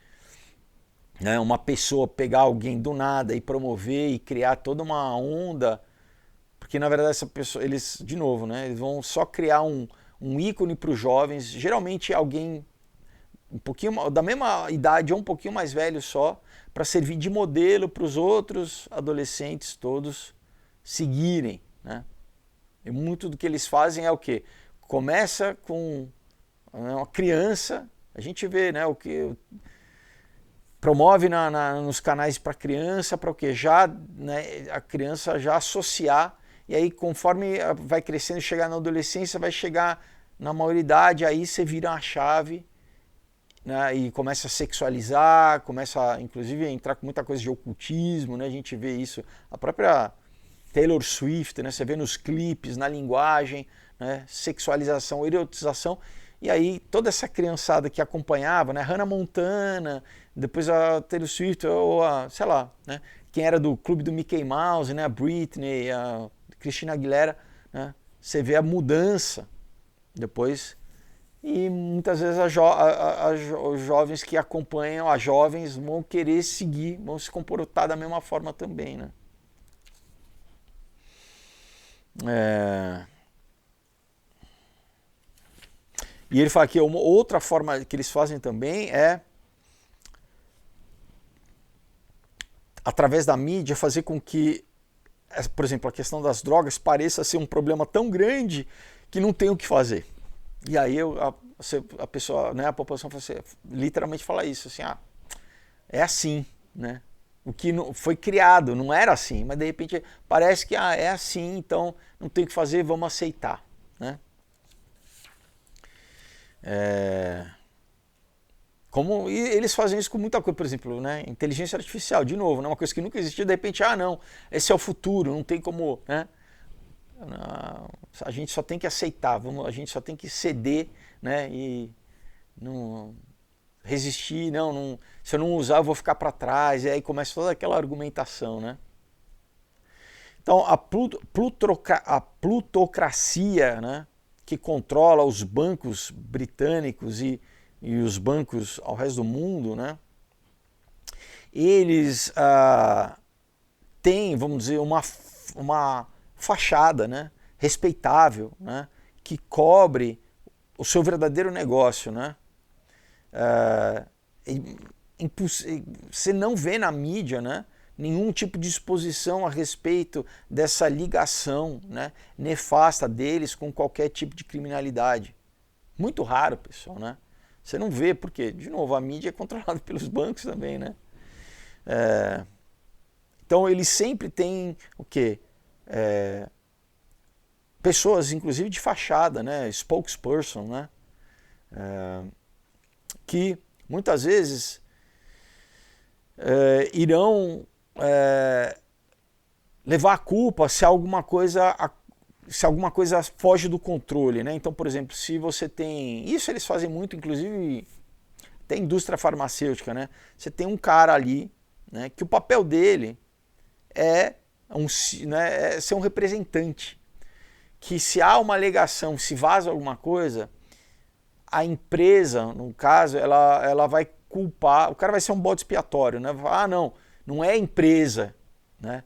[SPEAKER 1] né, uma pessoa, pegar alguém do nada e promover e criar toda uma onda, porque na verdade essa pessoa, eles, de novo, né, eles vão só criar um ícone para os jovens, geralmente alguém um pouquinho da mesma idade ou um pouquinho mais velho só, para servir de modelo para os outros adolescentes todos seguirem, né? E muito do que eles fazem é o quê? Começa com uma criança, a gente vê, né, o que promove nos canais para criança, para o quê? Já, né, a criança já associar, e aí conforme vai crescendo, chegar na adolescência, vai chegar na maioridade, aí você vira uma chave, né, e começa a sexualizar, começa inclusive a entrar com muita coisa de ocultismo, né, a gente vê isso, a própria Taylor Swift, né, você vê nos clipes, na linguagem, né, sexualização, erotização, e aí toda essa criançada que acompanhava, né, Hannah Montana, depois a Taylor Swift, ou a, sei lá, né, quem era do clube do Mickey Mouse, né, a Britney, a Christina Aguilera, né, você vê a mudança depois. E muitas vezes os jovens que acompanham, as jovens vão querer seguir, vão se comportar da mesma forma também, né? E ele fala que uma outra forma que eles fazem também é, através da mídia, fazer com que, por exemplo, a questão das drogas pareça ser um problema tão grande que não tem o que fazer. E aí a pessoa, né, a população literalmente fala isso, assim, é assim, né? O que foi criado, não era assim, mas de repente parece que é assim, então não tem o que fazer, vamos aceitar, né? Como e eles fazem isso com muita coisa, por exemplo, né? Inteligência artificial, de novo, né? Uma coisa que nunca existiu, de repente, não, esse é o futuro, não tem como, né? A gente só tem que aceitar, a gente só tem que ceder, né? E não resistir, não, se eu não usar eu vou ficar para trás, e aí começa toda aquela argumentação, né? Então a plutocracia, né, que controla os bancos britânicos e os bancos ao resto do mundo, né, eles têm, vamos dizer, uma fachada, né, respeitável, né, que cobre o seu verdadeiro negócio, né? Você não vê na mídia, né, nenhum tipo de exposição a respeito dessa ligação, né, nefasta deles com qualquer tipo de criminalidade. Muito raro, pessoal, né? Você não vê, porque, de novo, a mídia é controlada pelos bancos também, né? Então eles sempre têm o quê? Pessoas, inclusive de fachada, né? Spokesperson, né? Que muitas vezes irão levar a culpa se alguma coisa foge do controle, né? Então, por exemplo, se você tem, isso eles fazem muito, inclusive tem indústria farmacêutica, né? Você tem um cara ali, né, que o papel dele é ser um representante, que se há uma alegação, se vaza alguma coisa, a empresa, no caso, ela vai culpar, o cara vai ser um bode expiatório, né? Não é a empresa, né?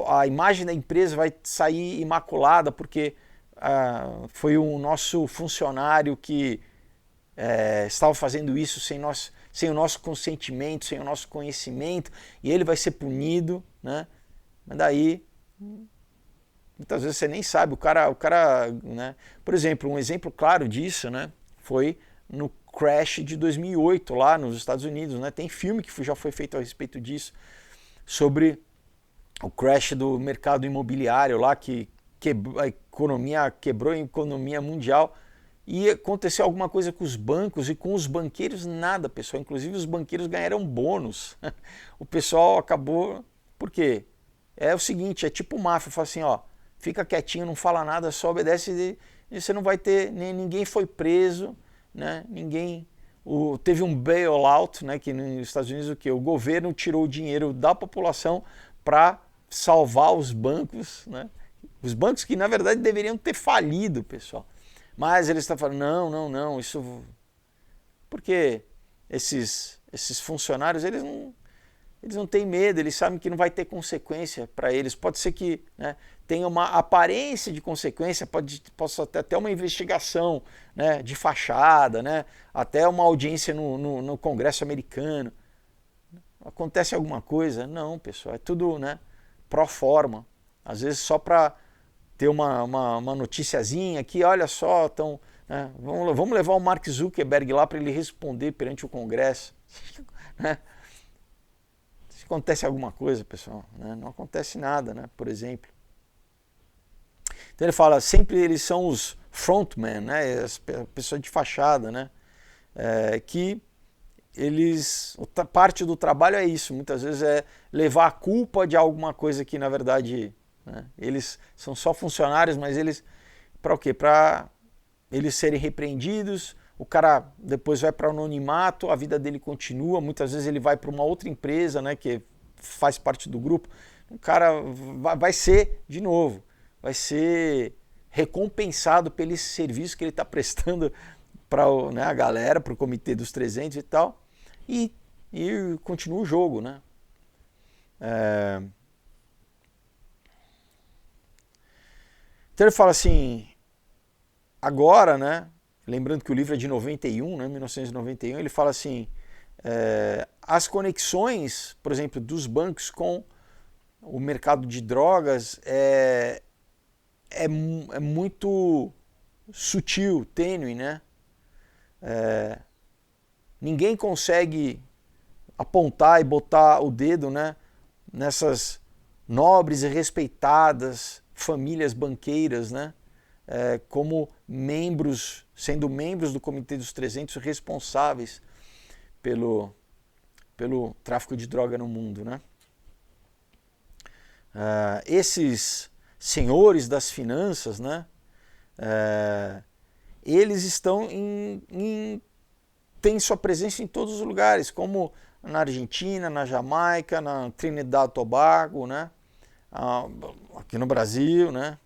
[SPEAKER 1] A imagem da empresa vai sair imaculada porque foi o nosso funcionário que estava fazendo isso sem o nosso consentimento, sem o nosso conhecimento, e ele vai ser punido, né? Mas daí muitas vezes você nem sabe, o cara, né? Por exemplo, um exemplo claro disso, né, foi no crash de 2008 lá nos Estados Unidos, né? Tem filme que já foi feito a respeito disso, sobre o crash do mercado imobiliário lá, que quebrou a economia mundial, e aconteceu alguma coisa com os bancos e com os banqueiros nada, pessoal. Inclusive os banqueiros ganharam bônus. O pessoal acabou Por quê? É o seguinte, é tipo máfia, fala assim, ó, fica quietinho, não fala nada, só obedece e você não vai ter, ninguém foi preso, né? Ninguém teve um bailout, né, que nos Estados Unidos o que o governo tirou o dinheiro da população para salvar os bancos, né? Os bancos que na verdade deveriam ter falido, pessoal. Mas eles estão falando não, isso porque esses funcionários eles não têm medo, eles sabem que não vai ter consequência para eles. Pode ser que, né, tenha uma aparência de consequência, possa ter até uma investigação, né, de fachada, né, até uma audiência no Congresso americano. Acontece alguma coisa? Não, pessoal, é tudo, né, pro forma. Às vezes só para ter uma noticiazinha aqui, olha só, né, vamos levar o Mark Zuckerberg lá para ele responder perante o Congresso. Né? Se acontece alguma coisa, pessoal, né? Não acontece nada, né? Por exemplo. Então ele fala, sempre eles são os frontmen, né? As pessoas de fachada, né? Que parte do trabalho é isso, muitas vezes é levar a culpa de alguma coisa que na verdade, né, eles são só funcionários, mas eles, para o quê? Para eles serem repreendidos, o cara depois vai para o anonimato, a vida dele continua, muitas vezes ele vai para uma outra empresa, né, que faz parte do grupo, o cara vai ser, de novo, vai ser recompensado pelo serviço que ele está prestando para, né, a galera, para o comitê dos 300 e tal, e continua o jogo, né? Então ele fala assim, agora, né, lembrando que o livro é de 91, né, 1991, ele fala assim, as conexões, por exemplo, dos bancos com o mercado de drogas é muito sutil, tênue, né? Ninguém consegue apontar e botar o dedo, né, nessas nobres e respeitadas famílias banqueiras, né, como membros, sendo membros do Comitê dos 300 responsáveis pelo tráfico de droga no mundo, né? Esses senhores das finanças, né, eles estão têm sua presença em todos os lugares, como na Argentina, na Jamaica, na Trinidad e Tobago, né, aqui no Brasil, né,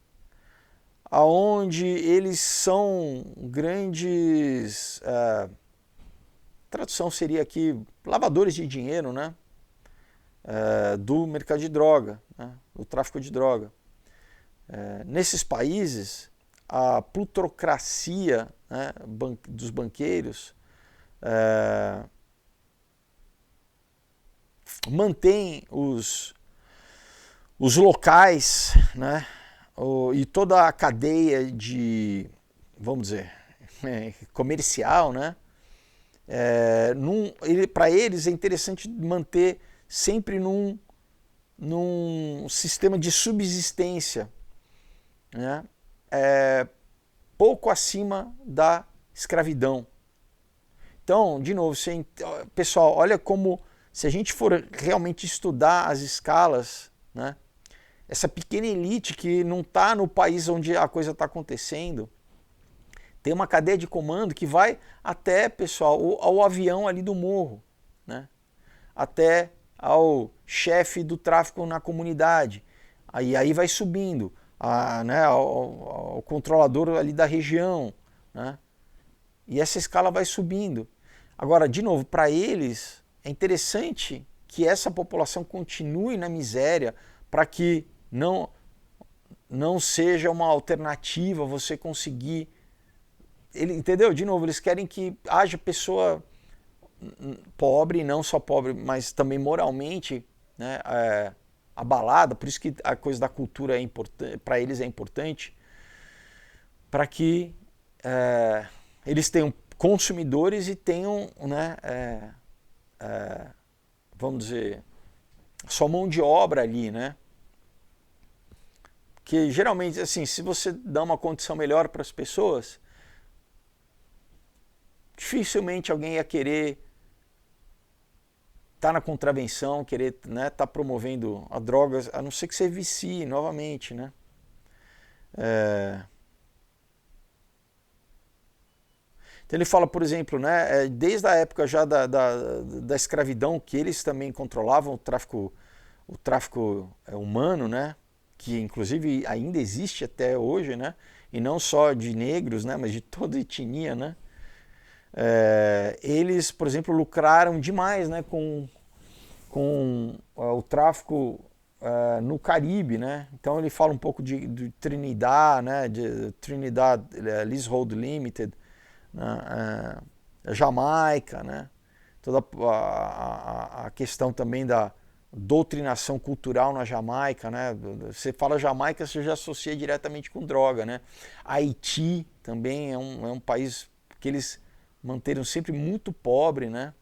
[SPEAKER 1] aonde eles são grandes, tradução seria aqui, lavadores de dinheiro, né, do mercado de droga, né, do tráfico de droga. Nesses países, a plutocracia, né, dos banqueiros mantém os locais, né, e toda a cadeia de, vamos dizer, comercial, né, para eles é interessante manter sempre num sistema de subsistência, né, pouco acima da escravidão. Então, de novo, pessoal, olha como, se a gente for realmente estudar as escalas, né, essa pequena elite que não está no país onde a coisa está acontecendo, tem uma cadeia de comando que vai até, pessoal, ao avião ali do morro, né, até ao chefe do tráfico na comunidade, aí vai subindo, né, ao controlador ali da região, né, e essa escala vai subindo. Agora, de novo, para eles é interessante que essa população continue na miséria para que não seja uma alternativa você conseguir. Entendeu? De novo, eles querem que haja pessoa pobre, não só pobre, mas também moralmente, né, abalada, por isso que a coisa da cultura é importante, para eles é importante, para que eles tenham consumidores e tenham, né, vamos dizer, sua mão de obra ali, né? Que geralmente, assim, se você dá uma condição melhor para as pessoas, dificilmente alguém ia querer tá na contravenção, querer, né, tá promovendo a drogas, a não ser que você vicie novamente, né? Então ele fala, por exemplo, né, desde a época já da escravidão, que eles também controlavam o tráfico humano, né, que inclusive ainda existe até hoje, né, e não só de negros, né, mas de toda etnia, né. Eles, por exemplo, lucraram demais, né, com o tráfico no Caribe, né. Então ele fala um pouco de Trinidad, né, de Trinidad Leasehold Limited, Jamaica, né? Toda a questão também da doutrinação cultural na Jamaica, né? Você fala Jamaica, você já associa diretamente com droga, né? Haiti também é um país que eles manteram sempre muito pobre, né?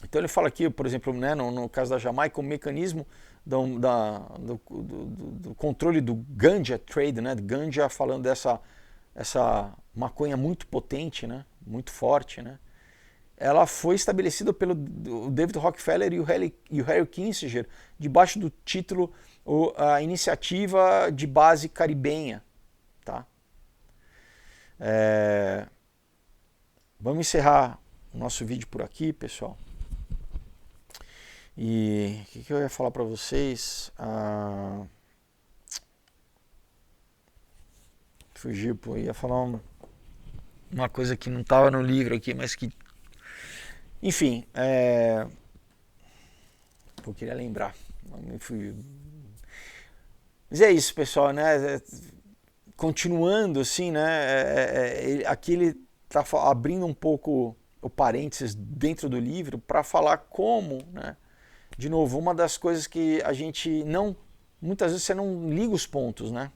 [SPEAKER 1] Então ele fala aqui, por exemplo, né, no caso da Jamaica, o mecanismo do controle do ganja trade, né, ganja falando essa maconha muito potente, né, muito forte, né, ela foi estabelecida pelo David Rockefeller e o Harry Kissinger debaixo do título a Iniciativa de Base Caribenha, tá? Vamos encerrar o nosso vídeo por aqui, pessoal. E o que eu ia falar para vocês? Fugiu, pô, ia falar uma coisa que não estava no livro aqui, mas que... Enfim, eu queria lembrar. Me fugiu. Mas é isso, pessoal, né? Continuando assim, né? Aqui ele está abrindo um pouco o parênteses dentro do livro para falar como, né? De novo, uma das coisas que a gente não... Muitas vezes você não liga os pontos, né?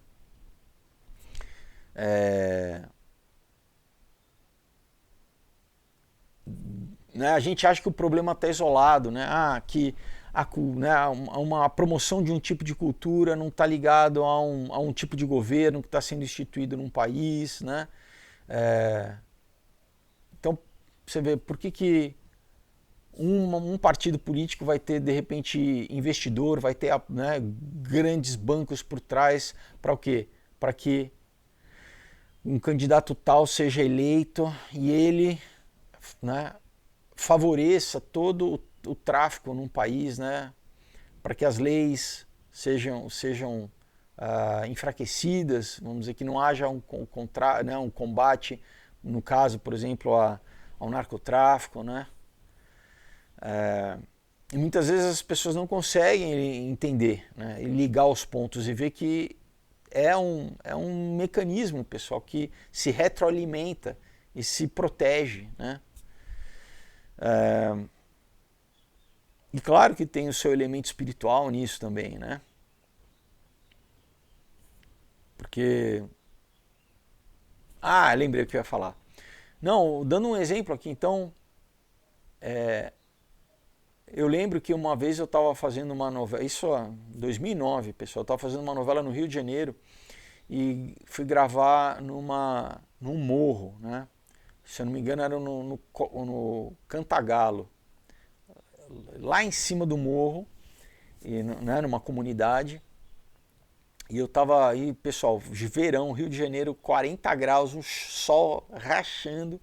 [SPEAKER 1] A gente acha que o problema está isolado, né? Que uma promoção de um tipo de cultura não está ligado a um tipo de governo que está sendo instituído num país, né? Então, você vê, por que um partido político vai ter, de repente, investidor, vai ter, né, grandes bancos por trás, para o quê? Para que um candidato tal seja eleito e ele, né, favoreça todo o tráfico num país, né, para que as leis sejam enfraquecidas, vamos dizer, que não haja um combate, no caso, por exemplo, ao narcotráfico, né? E muitas vezes as pessoas não conseguem entender, né, e ligar os pontos e ver que é um mecanismo, pessoal, que se retroalimenta e se protege, né? E claro que tem o seu elemento espiritual nisso também, né? Porque... lembrei o que eu ia falar. Não, dando um exemplo aqui, então... Eu lembro que uma vez eu estava fazendo uma novela, isso em 2009, pessoal, eu estava fazendo uma novela no Rio de Janeiro e fui gravar num morro, né? Se eu não me engano era no Cantagalo, lá em cima do morro, né, numa comunidade. E eu estava aí, pessoal, de verão, Rio de Janeiro, 40 graus, um sol rachando.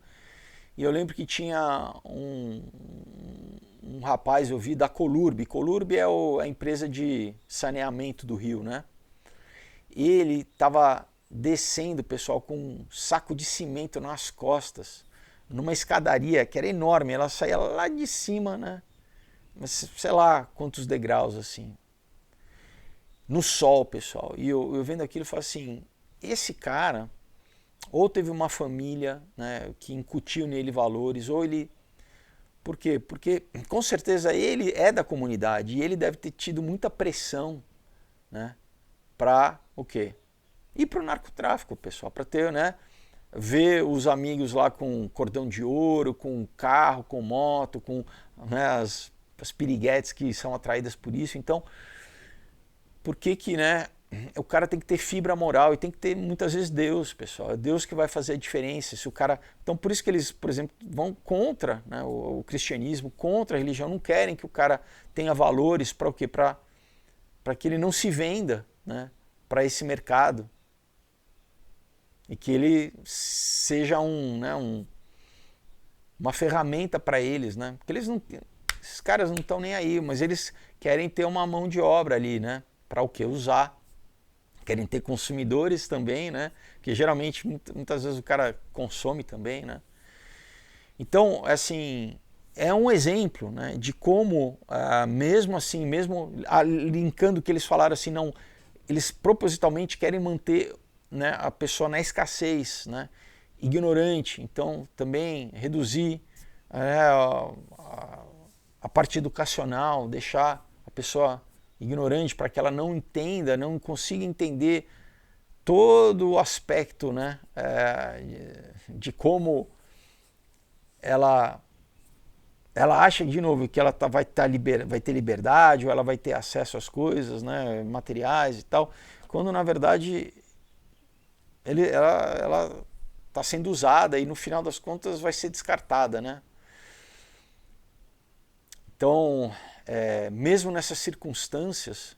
[SPEAKER 1] E eu lembro que tinha um rapaz, eu vi, da Colurb. Colurb é a empresa de saneamento do Rio, né? E ele estava descendo, pessoal, com um saco de cimento nas costas, numa escadaria que era enorme, ela saía lá de cima, né? Mas sei lá quantos degraus, assim. No sol, pessoal. E eu vendo aquilo, eu falo assim, esse cara... ou teve uma família, né, que incutiu nele valores, ou ele... Por quê? Porque com certeza ele é da comunidade e ele deve ter tido muita pressão, né, para o quê? Ir para o narcotráfico, pessoal, para ter, né, ver os amigos lá com cordão de ouro, com carro, com moto, com, né, as piriguetes que são atraídas por isso. Então, por que que, né, o cara tem que ter fibra moral e tem que ter muitas vezes Deus, pessoal. É Deus que vai fazer a diferença. Se o cara, então por isso que eles, por exemplo, vão contra, né, o cristianismo, contra a religião, não querem que o cara tenha valores para o quê? Para que ele não se venda, né, para esse mercado e que ele seja uma ferramenta para eles, né? Porque esses caras não estão nem aí, mas eles querem ter uma mão de obra ali, né? Para o que usar. Querem ter consumidores também, né? Que geralmente, muitas vezes o cara consome também, né? Então, assim, é um exemplo, né, de como, mesmo assim, mesmo linkando o que eles falaram assim, não, eles propositalmente querem manter, né, a pessoa na escassez, né, ignorante. Então, também reduzir a parte educacional, deixar a pessoa ignorante para que ela não entenda, não consiga entender todo o aspecto, né, de como ela acha, de novo, que ela vai ter liberdade, ou ela vai ter acesso às coisas, né, materiais e tal, quando na verdade ela está sendo usada e no final das contas vai ser descartada, né? Então, mesmo nessas circunstâncias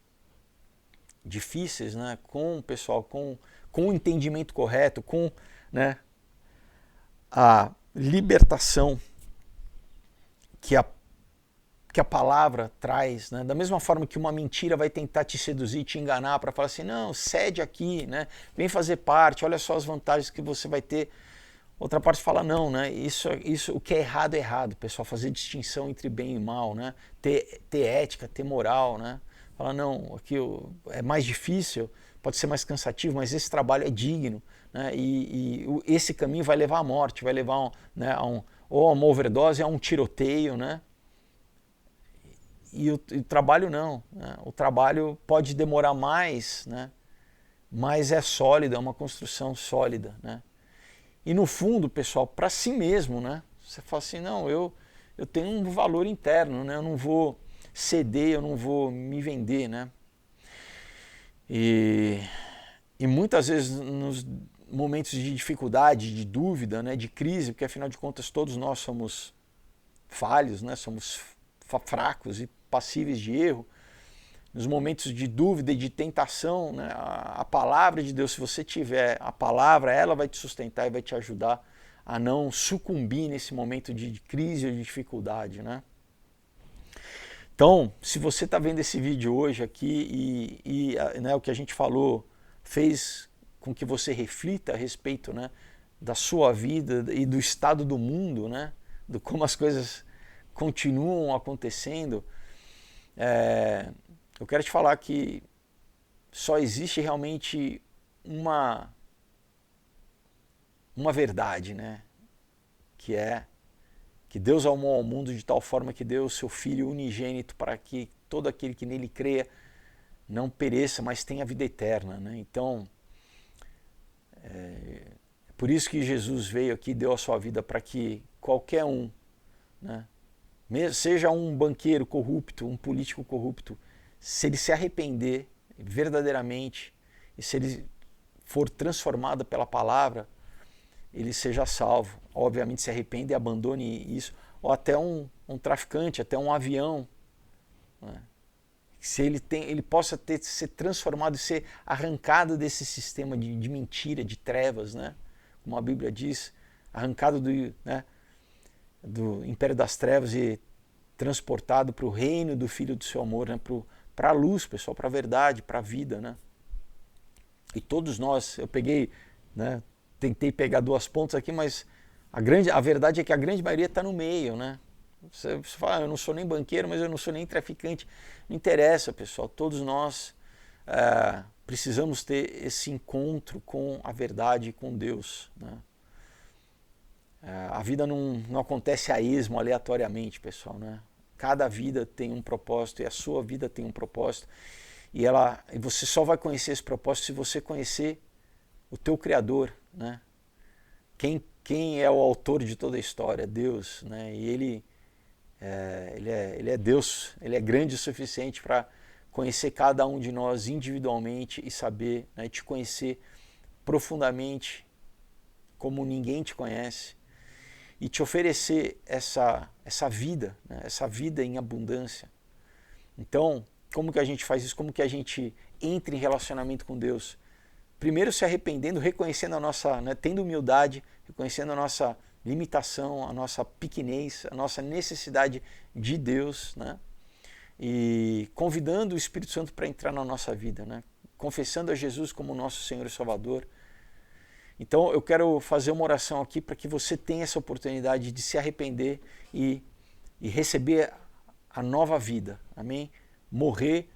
[SPEAKER 1] difíceis, né, com o pessoal, com o entendimento correto, com, né, a libertação que a palavra traz, né? Da mesma forma que uma mentira vai tentar te seduzir, te enganar para falar assim, não, cede aqui, né? Vem fazer parte, olha só as vantagens que você vai ter. Outra parte fala não, né? Isso, o que é errado, pessoal, fazer distinção entre bem e mal, né? Ter ética, ter moral, né? Fala não, aqui é mais difícil, pode ser mais cansativo, mas esse trabalho é digno, né? E esse caminho vai levar à morte, vai levar né, ou a uma overdose, a um tiroteio, né? E o trabalho não, né? O trabalho pode demorar mais, né? Mas é sólido, é uma construção sólida, né? E no fundo, pessoal, para si mesmo, né? Você fala assim, não, eu tenho um valor interno, né? Eu não vou ceder, eu não vou me vender, né? E muitas vezes nos momentos de dificuldade, de dúvida, né, de crise, porque afinal de contas todos nós somos falhos, né? Somos fracos e passíveis de erro. Nos momentos de dúvida e de tentação, né, a palavra de Deus, se você tiver a palavra, ela vai te sustentar e vai te ajudar a não sucumbir nesse momento de crise ou de dificuldade, né? Então, se você está vendo esse vídeo hoje aqui né, o que a gente falou fez com que você reflita a respeito, né, da sua vida e do estado do mundo, né, do como as coisas continuam acontecendo, eu quero te falar que só existe realmente uma verdade, né? Que é que Deus amou ao mundo de tal forma que deu o seu Filho unigênito para que todo aquele que nele creia não pereça, mas tenha vida eterna, né? Então, é por isso que Jesus veio aqui e deu a sua vida para que qualquer um, né, seja um banqueiro corrupto, um político corrupto, se ele se arrepender verdadeiramente e se ele for transformado pela palavra, ele seja salvo. Obviamente se arrependa e abandone isso. Ou até um traficante, até um avião, né? Se ele possa ser transformado e ser arrancado desse sistema de mentira, de trevas, né? Como a Bíblia diz, arrancado do império das trevas e transportado para o reino do Filho do seu amor, né? Para a luz, pessoal, para a verdade, para a vida, né? E todos nós, eu peguei, né? Tentei pegar duas pontas aqui, mas a verdade é que a grande maioria está no meio, né? Você fala, eu não sou nem banqueiro, mas eu não sou nem traficante. Não interessa, pessoal. Todos nós precisamos ter esse encontro com a verdade e com Deus, né? A vida não acontece a esmo, aleatoriamente, pessoal, né? Cada vida tem um propósito e a sua vida tem um propósito. E você só vai conhecer esse propósito se você conhecer o teu Criador, né? Quem é o autor de toda a história? Deus, né? E ele é Deus, ele é grande o suficiente para conhecer cada um de nós individualmente e saber, né, te conhecer profundamente como ninguém te conhece e te oferecer essa vida, né, essa vida em abundância. Então, como que a gente faz isso? Como que a gente entra em relacionamento com Deus? Primeiro se arrependendo, reconhecendo a nossa, né, tendo humildade, reconhecendo a nossa limitação, a nossa pequenez, a nossa necessidade de Deus, né? E convidando o Espírito Santo para entrar na nossa vida, né? Confessando a Jesus como nosso Senhor e Salvador. Então eu quero fazer uma oração aqui para que você tenha essa oportunidade de se arrepender e receber a nova vida, amém? Morrer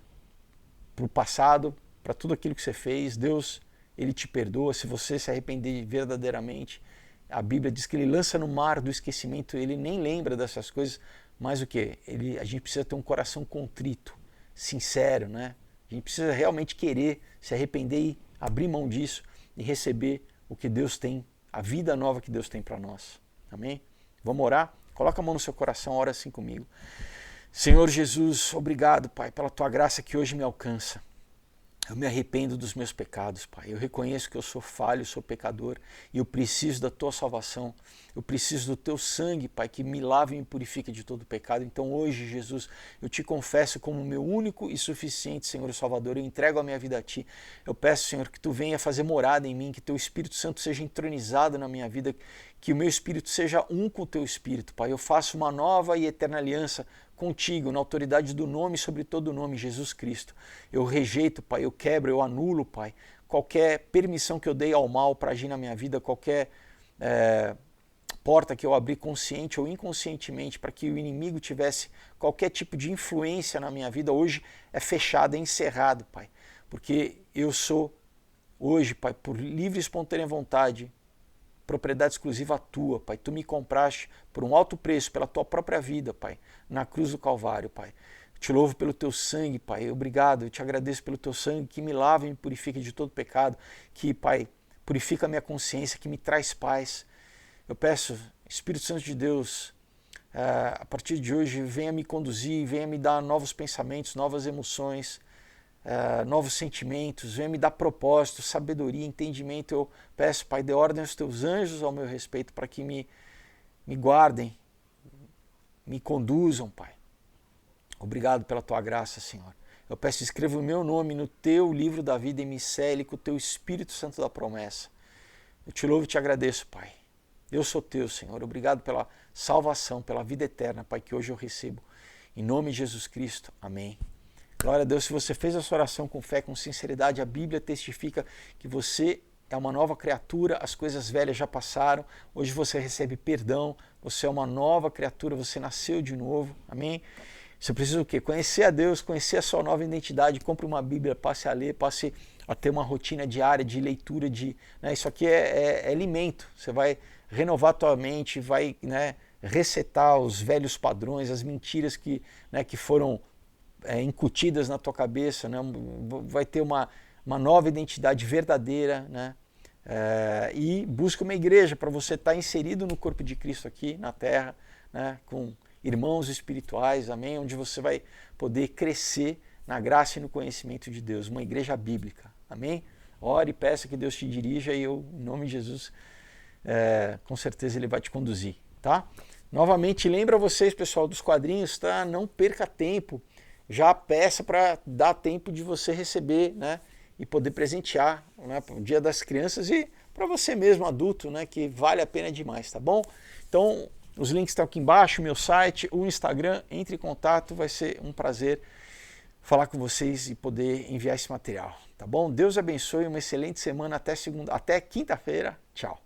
[SPEAKER 1] para o passado, para tudo aquilo que você fez. Deus, Ele te perdoa se você se arrepender verdadeiramente. A Bíblia diz que Ele lança no mar do esquecimento, Ele nem lembra dessas coisas. Mas o que? A gente precisa ter um coração contrito, sincero, né? A gente precisa realmente querer se arrepender e abrir mão disso e receber o que Deus tem, a vida nova que Deus tem para nós. Amém? Vamos orar? Coloca a mão no seu coração, ora assim comigo. Senhor Jesus, obrigado, Pai, pela Tua graça que hoje me alcança. Eu me arrependo dos meus pecados, Pai. Eu reconheço que eu sou falho, sou pecador e eu preciso da Tua salvação. Eu preciso do Teu sangue, Pai, que me lava e me purifica de todo pecado. Então hoje, Jesus, eu te confesso como meu único e suficiente Senhor e Salvador. Eu entrego a minha vida a Ti. Eu peço, Senhor, que Tu venha fazer morada em mim, que Teu Espírito Santo seja entronizado na minha vida, que o meu espírito seja um com o Teu Espírito, Pai. Eu faço uma nova e eterna aliança contigo, na autoridade do nome sobre todo nome, Jesus Cristo. Eu rejeito, Pai, eu quebro, eu anulo, Pai, qualquer permissão que eu dei ao mal para agir na minha vida, qualquer porta que eu abri consciente ou inconscientemente para que o inimigo tivesse qualquer tipo de influência na minha vida, hoje é fechado, é encerrado, Pai. Porque eu sou hoje, Pai, por livre e espontânea vontade, propriedade exclusiva tua, Pai. Tu me compraste por um alto preço, pela tua própria vida, Pai, na cruz do Calvário, Pai. Te louvo pelo teu sangue, Pai. Obrigado, eu te agradeço pelo teu sangue que me lava e me purifica de todo pecado, que, Pai, purifica a minha consciência, que me traz paz. Eu peço, Espírito Santo de Deus, a partir de hoje, venha me conduzir, venha me dar novos pensamentos, novas emoções, novos sentimentos, venha me dar propósito, sabedoria, entendimento. Eu peço, Pai, dê ordem aos teus anjos ao meu respeito para que me guardem, me conduzam, Pai. Obrigado pela tua graça, Senhor. Eu peço, escreva o meu nome no teu livro da vida e me cele com o teu Espírito Santo da promessa. Eu te louvo e te agradeço, Pai. Eu sou teu, Senhor. Obrigado pela salvação, pela vida eterna, Pai, que hoje eu recebo. Em nome de Jesus Cristo. Amém. Glória a Deus, se você fez essa oração com fé, com sinceridade, a Bíblia testifica que você é uma nova criatura, as coisas velhas já passaram, hoje você recebe perdão, você é uma nova criatura, você nasceu de novo, amém? Você precisa o quê? Conhecer a Deus, conhecer a sua nova identidade, compre uma Bíblia, passe a ler, passe a ter uma rotina diária de leitura, isso aqui é alimento, você vai renovar a tua mente, vai resetar os velhos padrões, as mentiras que foram incutidas na tua cabeça, né? Vai ter uma nova identidade verdadeira, né? E busca uma igreja para você estar inserido no corpo de Cristo aqui na terra, né? Com irmãos espirituais, amém? Onde você vai poder crescer na graça e no conhecimento de Deus, uma igreja bíblica, amém? Ore e peça que Deus te dirija e eu, em nome de Jesus, com certeza Ele vai te conduzir, tá? Novamente, lembra vocês, pessoal, dos quadrinhos, tá? Não perca tempo. Já peça para dar tempo de você receber, né, e poder presentear, né, para o Dia das Crianças e para você mesmo, adulto, né, que vale a pena demais, tá bom? Então, os links estão aqui embaixo, meu site, o Instagram, entre em contato, vai ser um prazer falar com vocês e poder enviar esse material, tá bom? Deus abençoe, uma excelente semana, até quinta-feira, tchau.